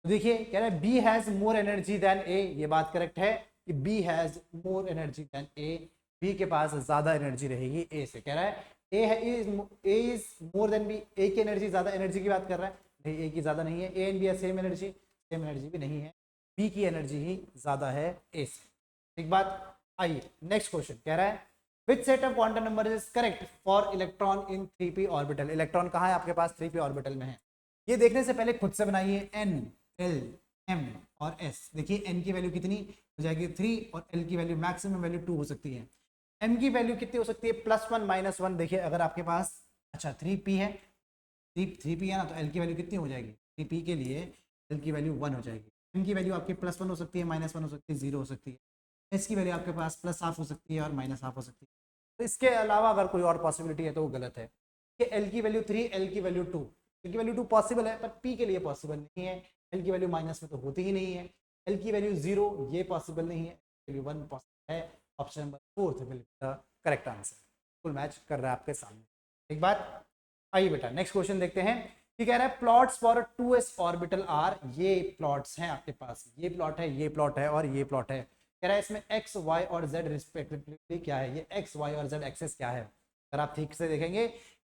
तो देखिए कह रहा है B has more energy than A, ये बात करेक्ट है कि B has more energy than A, B के पास ज्यादा एनर्जी रहेगी A से। कह रहा है A is more than B, A की एनर्जी ज्यादा, एनर्जी की बात कर रहा है, नहीं A की ज्यादा नहीं है, A एंड B है सेम एनर्जी, सेम एनर्जी भी नहीं है, B की एनर्जी ही ज्यादा है A से। एक बात, आइए नेक्स्ट क्वेश्चन कह रहा है which set of quantum numbers is correct for electron in 3p orbital, electron कहाँ है आपके पास 3p ऑर्बिटल में है। ये देखने से पहले खुद से बनाइए n, l, m और s। देखिए n की वैल्यू कितनी हो जाएगी 3 और l की वैल्यू मैक्सिमम वैल्यू 2 हो सकती है, m की वैल्यू कितनी हो सकती है +1 -1। देखिए अगर आपके पास अच्छा 3p है, 3p है ना, तो l की वैल्यू कितनी हो जाएगी, 3p के लिए l की वैल्यू 1 हो जाएगी, m की वैल्यू आपकी +1 हो सकती है, -1 हो सकती है, 0 हो सकती है, s की वैल्यू आपके पास +½ हो सकती है और -½ हो सकती है। तो इसके अलावा अगर कोई और पॉसिबिलिटी है तो वो गलत है कि एल की वैल्यू 3, एल की वैल्यू 2, एल की वैल्यू 2 पॉसिबल है पर पी के लिए पॉसिबल नहीं है, एल की वैल्यू माइनस में तो होती ही नहीं है, एल की वैल्यू 0 ये पॉसिबल नहीं है, वैल्यू 1 पॉसिबल है। Option number 4 will be the correct answer, full match कर रहा है आपके सामने। एक बात, आइए बेटा नेक्स्ट क्वेश्चन देखते हैं कि कह रहा है plots for 2s orbital are, ये प्लॉट्स हैं आपके पास, ये प्लॉट है, ये प्लॉट है और ये प्लॉट है। कह रहा है इसमें एक्स वाई और जेड रिस्पेक्टिवली क्या है, ये एक्स वाई और जेड एक्सेस क्या है। अगर आप ठीक से देखेंगे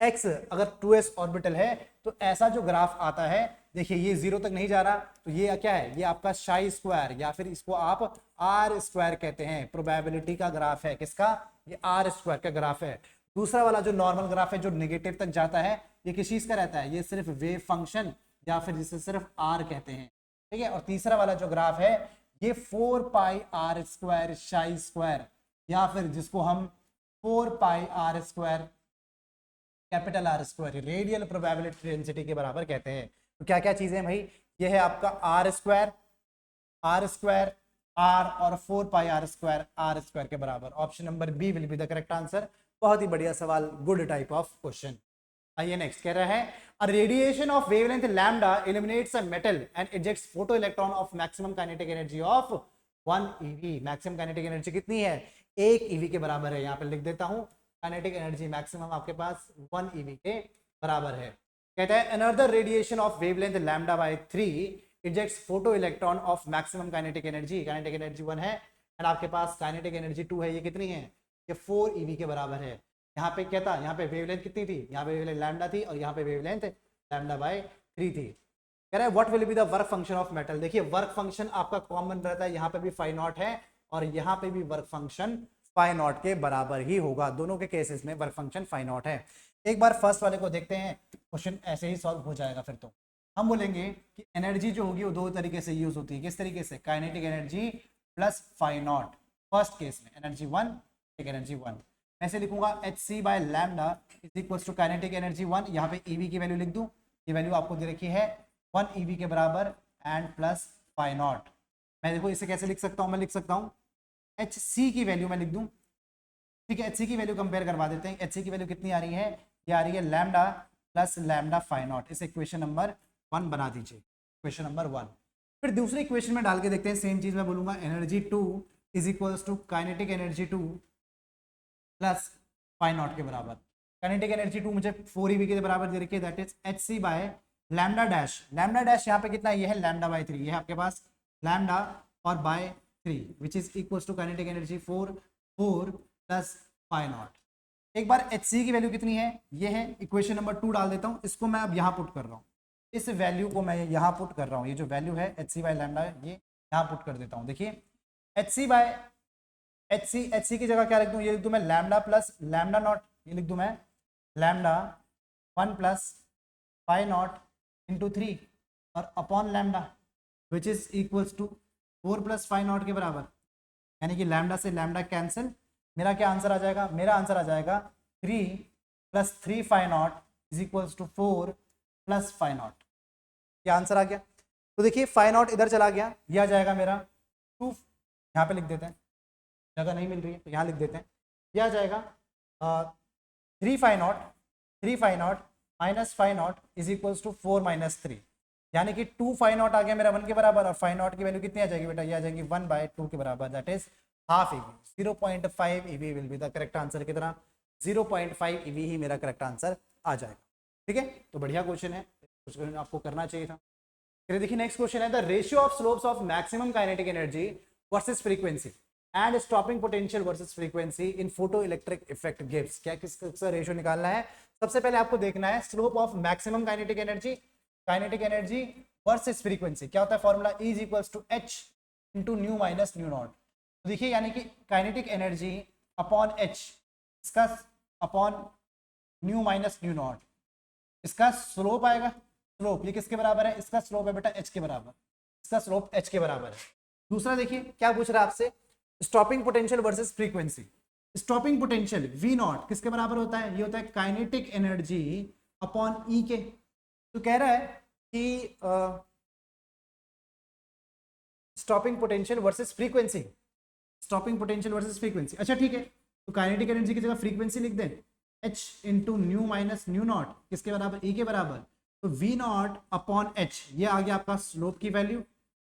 एक्स अगर 2s ऑर्बिटल है तो ऐसा जो ग्राफ आता है, देखिए ये 0 तक नहीं जा रहा, तो ये क्या है, ये आपका शाई स्क्वायर या फिर इसको आप आर स्क्वायर कहते हैं, प्रोबेबिलिटी का ग्राफ है, किसका, ये आर स्क्वायर का ग्राफ है। दूसरा वाला जो नॉर्मल ग्राफ है जो नेगेटिव तक जाता है, ये किस चीज का रहता है, ये सिर्फ वेव फंक्शन या फिर जिसे सिर्फ आर कहते हैं। ठीक है, और तीसरा वाला जो ग्राफ है ये 4 pi r square psi square या फिर जिसको हम 4 pi r square capital R square radial probability density के बराबर कहते हैं। तो क्या क्या चीजें भाई, ये है आपका आर स्क्वायर आर और 4 पाई आर स्क्वायर के बराबर। Option number B will be the correct answer. बहुत ही बढ़िया सवाल, गुड टाइप ऑफ क्वेश्चन। आइए नेक्स्ट कह रहा है a radiation of wavelength lambda illuminates a metal and ejects photoelectron of maximum kinetic energy of 1 eV। Maximum kinetic energy कितनी है, 1 eV के बराबर है। यहाँ पे लिख देता हूँ काइनेटिक एनर्जी मैक्सिमम आपके पास 1 eV के बराबर है। कहता है another radiation of wavelength lambda by 3 ejects photoelectron of maximum kinetic energy, kinetic energy 1 है एंड आपके पास काइनेटिक एनर्जी 2 है, ये कितनी है, ये 4 eV के बराबर है। यहाँ पे क्या था, यहाँ पे वेवलेंथ कितनी थी, यहाँ पे वेवलेंथ लैम्डा थी और यहाँ पे वेवलेंथ लैम्डा बाय 3 थी। कह रहा है what will be the work function of metal. देखिए वर्क फंक्शन आपका कॉमन रहता है, यहाँ पे भी फाई नॉट है और यहाँ पे भी वर्क फंक्शन फाई नॉट के बराबर ही होगा, दोनों के केसेस में वर्क फंक्शन फाई नॉट है। एक बार फर्स्ट वाले को देखते हैं, क्वेश्चन ऐसे ही सॉल्व हो जाएगा। फिर तो हम बोलेंगे कि एनर्जी जो होगी वो दो तरीके से यूज होती है, किस तरीके से, kinetic energy plus phi naught. First case में एनर्जी 1, एनर्जी 1 ऐसे लिखूंगा hc by lambda is equals to kinetic energy 1, यहाँ पे ev की वैल्यू लिख दूं, ये वैल्यू आपको दे रखी है 1 ev के बराबर एंड प्लस फाई नॉट। मैं देखो इसे कैसे लिख सकता हूँ, मैं लिख सकता हूँ hc की वैल्यू मैं लिख दूं, ठीक है, hc की वैल्यू कंपेयर करवा देते हैं। hc की वैल्यू कितनी आ रही है, ये आ रही है lambda plus lambda phi naught. इसे इक्वेशन नंबर 1 बना दीजिए, इक्वेशन नंबर 1। फिर दूसरे इक्वेशन में डाल के देखते हैं, सेम चीज मैं बोलूंगा energy 2 is equals to kinetic energy 2 plus phi naught के बराबर। काइनेटिक एनर्जी 2 मुझे 4 eV के बराबर दे रखी है, that is hc by lambda dash. Lambda dash यहाँ पे कितना, ये है लैम्डा बाय 3, ये है आपके पास लैम्डा और by 3 which is equals to kinetic energy 4 plus phi naught. एक बार hc की वैल्यू कितनी है, ये है, इक्वेशन नंबर 2 डाल देता हूँ, इसको मैं अब यहाँ पुट कर रहा हूँ, इस वैल्यू को मैं यहाँ पुट कर रहा हूँ, ये जो वैल्यू है hc बाय लैम्डा ये यहाँ पुट कर देता हूँ। देखिए hc बाय hc की जगह क्या लिख दूं, ये लिख दूं मैं लैम्डा प्लस लैम्डा नॉट, ये लिख दूं मैं lambda 1 plus phi naught into 3 और upon lambda which is equals to 4 plus phi naught के बराबर, यानी कि लैम्डा से लैम्डा कैंसिल। मेरा क्या आंसर आ जाएगा, मेरा आंसर आ जाएगा 3 plus 3 phi naught is equals to 4 plus phi naught. क्या आंसर आ गया? तो देखिए फाई नॉट इधर चला गया, यह आ जाएगा मेरा 2, यहाँ पे लिख देते हैं, जगह नहीं मिल रही है तो यहाँ लिख देते हैं, यह आ जाएगा 3 phi naught minus phi naught is equals to 4 minus 3, यानी कि 2 फाई नॉट आ गया मेरा 1 के बराबर, और फाई नॉट की वैल्यू कितनी आ जाएगी बेटा? ये आ जाएगी 1/2 के बराबर, that is half EV. 0.5 EV will be the correct answer. कितना? 0.5 ईवी ही मेरा करेक्ट आंसर आ जाएगा। ठीक है, तो बढ़िया क्वेश्चन है, क्वेश्चन आपको करना चाहिए था। फिर देखिए नेक्स्ट क्वेश्चन है, the ratio of slopes of maximum kinetic energy versus frequency and stopping potential versus frequency in photo electric effect gives. क्या किसका रेशियो निकालना है? सबसे पहले आपको देखना है slope of maximum kinetic energy versus frequency. क्या होता है formula? E is equals to H into nu minus nu naught. तो देखिए यानी कि काइनेटिक एनर्जी अपॉन H, इसका upon nu minus nu naught, इसका स्लोप आएगा। स्लोप ये किसके बराबर है? इसका स्लोप है बेटा H के बराबर, इसका स्लोप H के बराबर है। दूसरा देखिए क्या पूछ रहा है आपसे, stopping potential versus frequency. Stopping potential V not किसके बराबर होता है? ये होता है काइनेटिक एनर्जी अपॉन E के। तो कह रहा है कि stopping potential versus frequency, stopping potential versus frequency. अच्छा ठीक है, तो काइनेटिक एनर्जी की जगह फ्रीक्वेंसी लिख दें, H into nu minus nu not किसके बराबर? E के बराबर। तो V नॉट अपॉन H, ये आ गया आपका स्लोप की वैल्यू,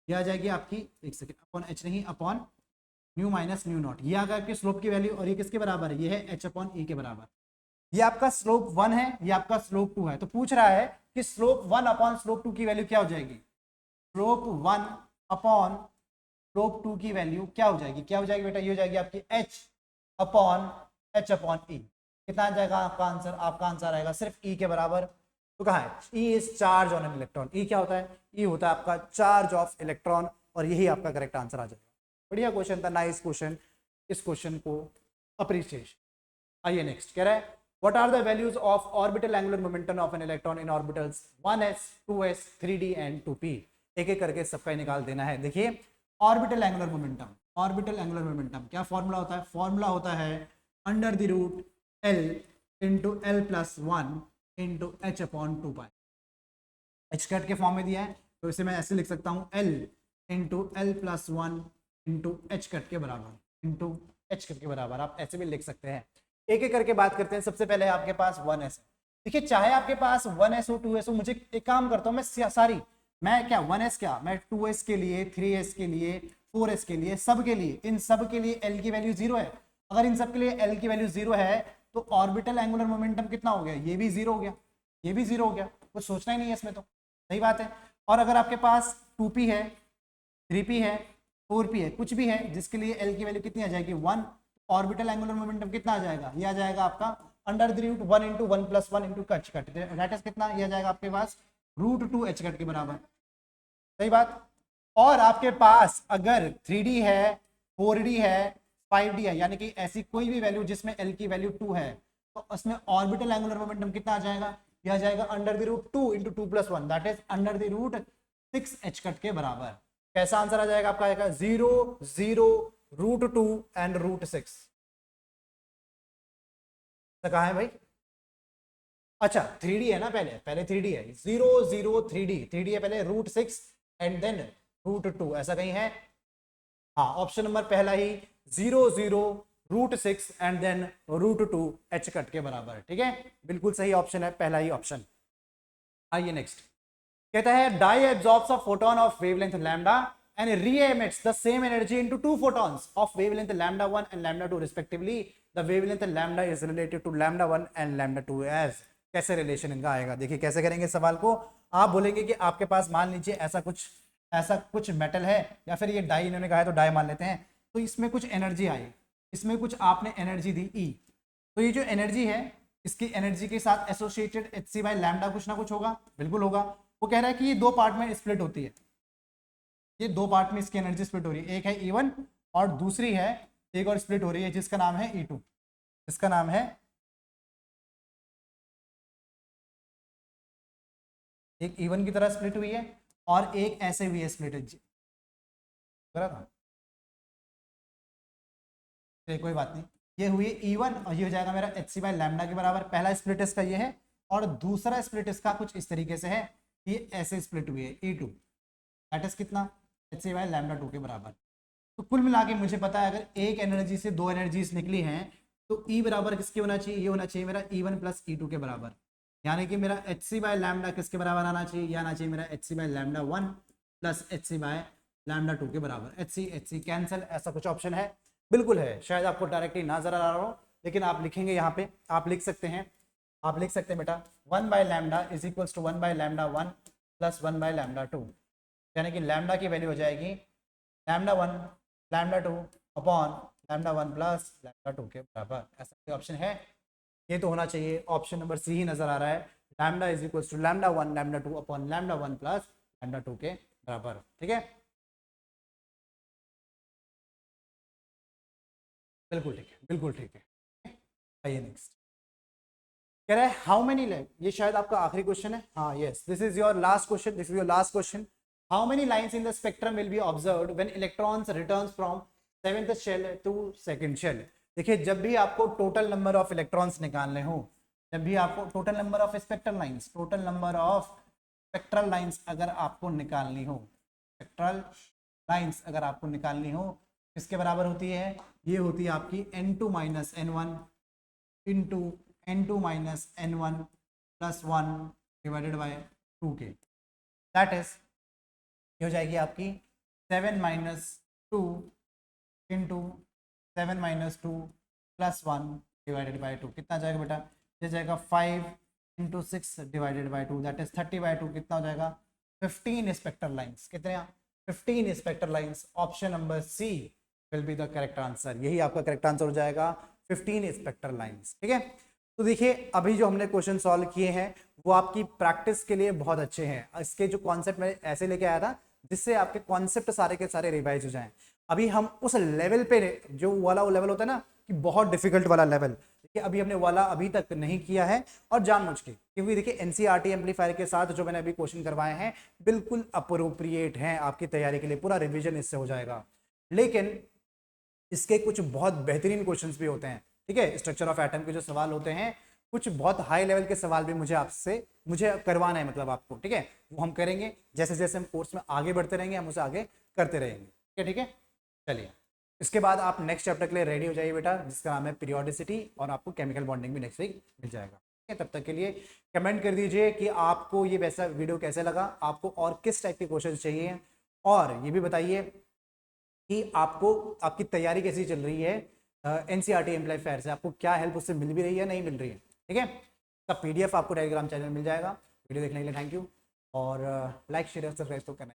ये आ जाएगी आपकी, एक सेकेंड, अपॉन H नहीं, upon nu minus nu not, ये आ गया आपकी स्लोप की वैल्यू, और ये किसके बराबर है? ये है H अपॉन E के बराबर। ये आपका स्लोप 1 है, ये आपका स्लोप 2 है। तो पूछ रहा है कि स्लोप 1 अपॉन स्लोप 2 की वैल्यू क्या हो जाएगी? स्लोप 1 अपॉन स्लोप 2 की वैल्यू क्या हो जाएगी? क्या हो जाएगी बेटा? ये हो जाएगी आपकी H अपॉन E। कितना आ जाएगा आपका आंसर? आपका आंसर आएगा सिर्फ E के बराबर। तो कहाँ है? E is charge on an electron. E क्या होता है? E होता है आपका चार्ज ऑफ इलेक्ट्रॉन, और यही आपका करेक्ट आंसर आ जाएगा। बढ़िया क्वेश्चन था, नाइस क्वेश्चन, इस क्वेश्चन को अप्रिसिएशन। आइए नेक्स्ट कह रहा है, what are the values of orbital angular momentum of an electron in orbitals 1s 2s 3d and 2p। एक एक करके सबका ही निकाल देना है। देखिए orbital angular momentum, orbital angular momentum क्या फॉर्मूला होता है? फॉर्मूला होता है under the root L into L plus 1 into H upon 2 pi. H cut के फॉर्म में दिया है, तो इसे मैं ऐसे लिख सकता हूँ L into L plus 1 into H cut के बराबर, इंटू H कट के बराबर। आप ऐसे भी लिख सकते हैं। एक एक करके बात करते हैं। सबसे पहले आपके पास 1s है। देखिए चाहे आपके पास 1s हो 2s हो, मुझे एक काम करता हूं, मैं क्या 1s क्या, मैं 2s के लिए 3s के लिए 4s के लिए सब के लिए, इन सब के लिए l की वैल्यू 0 है। अगर इन सब के लिए l की वैल्यू 0 है तो ऑर्बिटल एंगुलर मोमेंटम कितना हो गया? ये भी 0 हो गया, ये भी 0 हो गया, कुछ सोचना ही नहीं है इसमें, तो सही बात है। और अगर आपके पास 2p है, 3p है, 4p है, कुछ भी है जिसके लिए l की वैल्यू कितनी आ जाएगी? 1। ऑर्बिटल एंगुलर मोमेंटम कितना आ जाएगा? ये आ जाएगा आपका under the root 1 into 1 plus 1 into H cut, that is कितना? ये आ जाएगा आपके पास रूट 2 H कट के बराबर, सही बात। और आपके पास अगर 3D है, 4D है, 5D है, यानी कि ऐसी कोई भी वैल्यू जिसमें L की वैल्यू 2 है, तो उसमें ऑर्बिटल एंगुलर मोमेंटम कितना आ जाएगा? ये आ जाएगा under the root 2 into 2 plus 1, that is under the root 6 H cut के बराबर। कैसा आंसर आ जाएगा आपका? आएगा 0 0 रूट 2 एंड रूट 6। कहा है भाई? अच्छा 3D है ना, पहले 3D है, 0 0 3D है पहले, रूट 6 एंड देन रूट 2, ऐसा कहीं है? हाँ, ऑप्शन नंबर पहला ही 0 0 root 6 and then root 2 H cut के बराबर। ठीक है, बिल्कुल सही ऑप्शन है, पहला ही ऑप्शन। आइए नेक्स्ट कहता है, dye absorbs a photon of wavelength lambda and re-emits the same energy into two photons of wavelength lambda 1 and lambda 2 respectively. The wavelength lambda is related to lambda 1 and lambda 2 as। कैसे relation इनका आएगा? देखिए कैसे करेंगे सवाल को। आप बोलेंगे कि आपके पास मान लीजिए ऐसा कुछ मेटल है, या फिर ये डाई, इन्होंने कहा है तो डाई मान लेते हैं, तो इसमें कुछ एनर्जी आई, इसमें कुछ आपने एनर्जी दी E, तो ये जो एनर्जी है इसकी एनर्जी के साथ एसोसिएटेड Hc बाय लैम्डा कुछ ना कुछ होगा, बिल्कुल होगा। वो कह रहा है कि ये दो पार्ट में स्प्लिट होती है, ये दो पार्ट में इसकी एनर्जी स्प्लिट हो रही है, एक है E1 और दूसरी है एक और स्प्लिट हो रही है जिसका नाम है E2, जिसका नाम है, एक E1 की तरह स्प्लिट हुई है और एक ऐसे हुई है स्प्लिट, कोई बात नहीं, ये हुई E1 और ये हो जाएगा मेरा एच सी बाई लैम्डा के बराबर। पहला स्प्लिट इसका ये है और दूसरा स्प्लिट इसका कुछ इस तरीके से है, ये ऐसे स्प्लिट हुई है E2, दैट इज कितना एच सी बाई लैम्डा 2 के बराबर। तो कुल मिला के मुझे पता है अगर एक एनर्जी से दो एनर्जीज निकली हैं तो E बराबर किसके होना चाहिए, ये होना चाहिए मेरा E1 प्लस E2 के बराबर, यानी कि मेरा एच सी बाई लैम्डा किसके बराबर आना चाहिए, ये आना चाहिए मेरा H C by lambda 1 plus H C by lambda 2 के बराबर। एच सी कैंसिल, ऐसा कुछ ऑप्शन है? बिल्कुल है, शायद आपको डायरेक्टली ना नजर आ रहा हो लेकिन आप लिखेंगे यहाँ पे, आप लिख सकते हैं, आप लिख सकते हैं बेटा 1 by lambda is equals to 1 by lambda 1 plus 1 by lambda 2, यानी कि लैम्डा की वैल्यू हो जाएगी lambda 1 lambda 2 upon lambda 1 plus lambda 2 के बराबर। ऐसा कोई ऑप्शन है? ये तो होना चाहिए, ऑप्शन नंबर सी ही नजर आ रहा है, lambda is equals to lambda 1 lambda 2 upon lambda 1 plus lambda 2 के बराबर। ठीक है, बिल्कुल ठीक है, बिल्कुल ठीक है। आइए नेक्स्ट, कह रहा है हाउ मेनी लाइन, ये शायद आपका आखिरी क्वेश्चन है, हाँ yes this is your last question, this is your last question. How many lines in the spectrum will be observed when electrons returns from seventh shell to second shell. देखिए जब भी आपको टोटल नंबर ऑफ इलेक्ट्रॉन्स निकालने हो, जब भी आपको total number of spectral lines, total number of spectral lines अगर आपको निकालनी हो, स्पेक्ट्रल लाइंस अगर आपको निकालनी हो किसके बराबर होती है, ये होती है आपकी n2 minus n1 into n2 minus n1 plus 1 divided by 2 के, दैट इज ये हो जाएगी आपकी 7 minus 2 into 7 minus 2 plus 1 divided by 2, कितना जाएगा बेटा, ये जाएगा 5 इंटू 6 divided by 2, that is 30 by 2, कितना हो जाएगा 15 स्पेक्ट्रल लाइंस। कितने, 15 spectral lines. Option number C will be the correct answer, यही आपका करेक्ट आंसर हो जाएगा 15 स्पेक्ट्रल लाइंस। ठीक है, तो देखिए अभी जो हमने क्वेश्चन सॉल्व किए हैं वो आपकी प्रैक्टिस के लिए बहुत अच्छे हैं। इसके जो कॉन्सेप्ट मैं ऐसे लेके आया था जिससे आपके कॉन्सेप्ट सारे के सारे रिवाइज हो जाएं। अभी हम उस लेवल पे, जो वाला वो लेवल होता है ना कि बहुत डिफिकल्ट वाला लेवल, देखिए अभी हमने वाला अभी तक नहीं किया है और जानबूझ के, क्योंकि देखिए एनसीईआरटी एम्पलीफायर के साथ जो मैंने अभी क्वेश्चन करवाए हैं बिल्कुल अप्रोप्रिएट हैं आपकी तैयारी के लिए, पूरा रिविजन इससे हो जाएगा। लेकिन इसके कुछ बहुत बेहतरीन क्वेश्चंस भी होते हैं। ठीक है, स्ट्रक्चर ऑफ एटम के जो सवाल होते हैं, कुछ बहुत हाई लेवल के सवाल भी मुझे करवाना है, मतलब आपको। ठीक है, वो हम करेंगे जैसे जैसे हम कोर्स में आगे बढ़ते रहेंगे, हम उसे आगे करते रहेंगे। ठीक है, ठीक है, चलिए इसके बाद आप नेक्स्ट चैप्टर के लिए रेडी हो जाइए बेटा, जिसका नाम है पीरियोडिसिटी, और आपको केमिकल बॉन्डिंग भी नेक्स्ट वीक मिल जाएगा। ठीक है, तब तक के लिए कमेंट कर दीजिए कि आपको ये वैसा वीडियो कैसे लगा, आपको और किस टाइप के क्वेश्चन चाहिए, और ये भी बताइए कि आपको आपकी तैयारी कैसी चल रही है एनसीईआरटी एम्पलीफायर से, आपको क्या हेल्प उससे मिल भी रही है, नहीं मिल रही है। ठीक है, सब पीडीएफ आपको टेलीग्राम चैनल मिल जाएगा। वीडियो देखने के लिए थैंक यू, और लाइक शेयर सब्सक्राइब तो करना।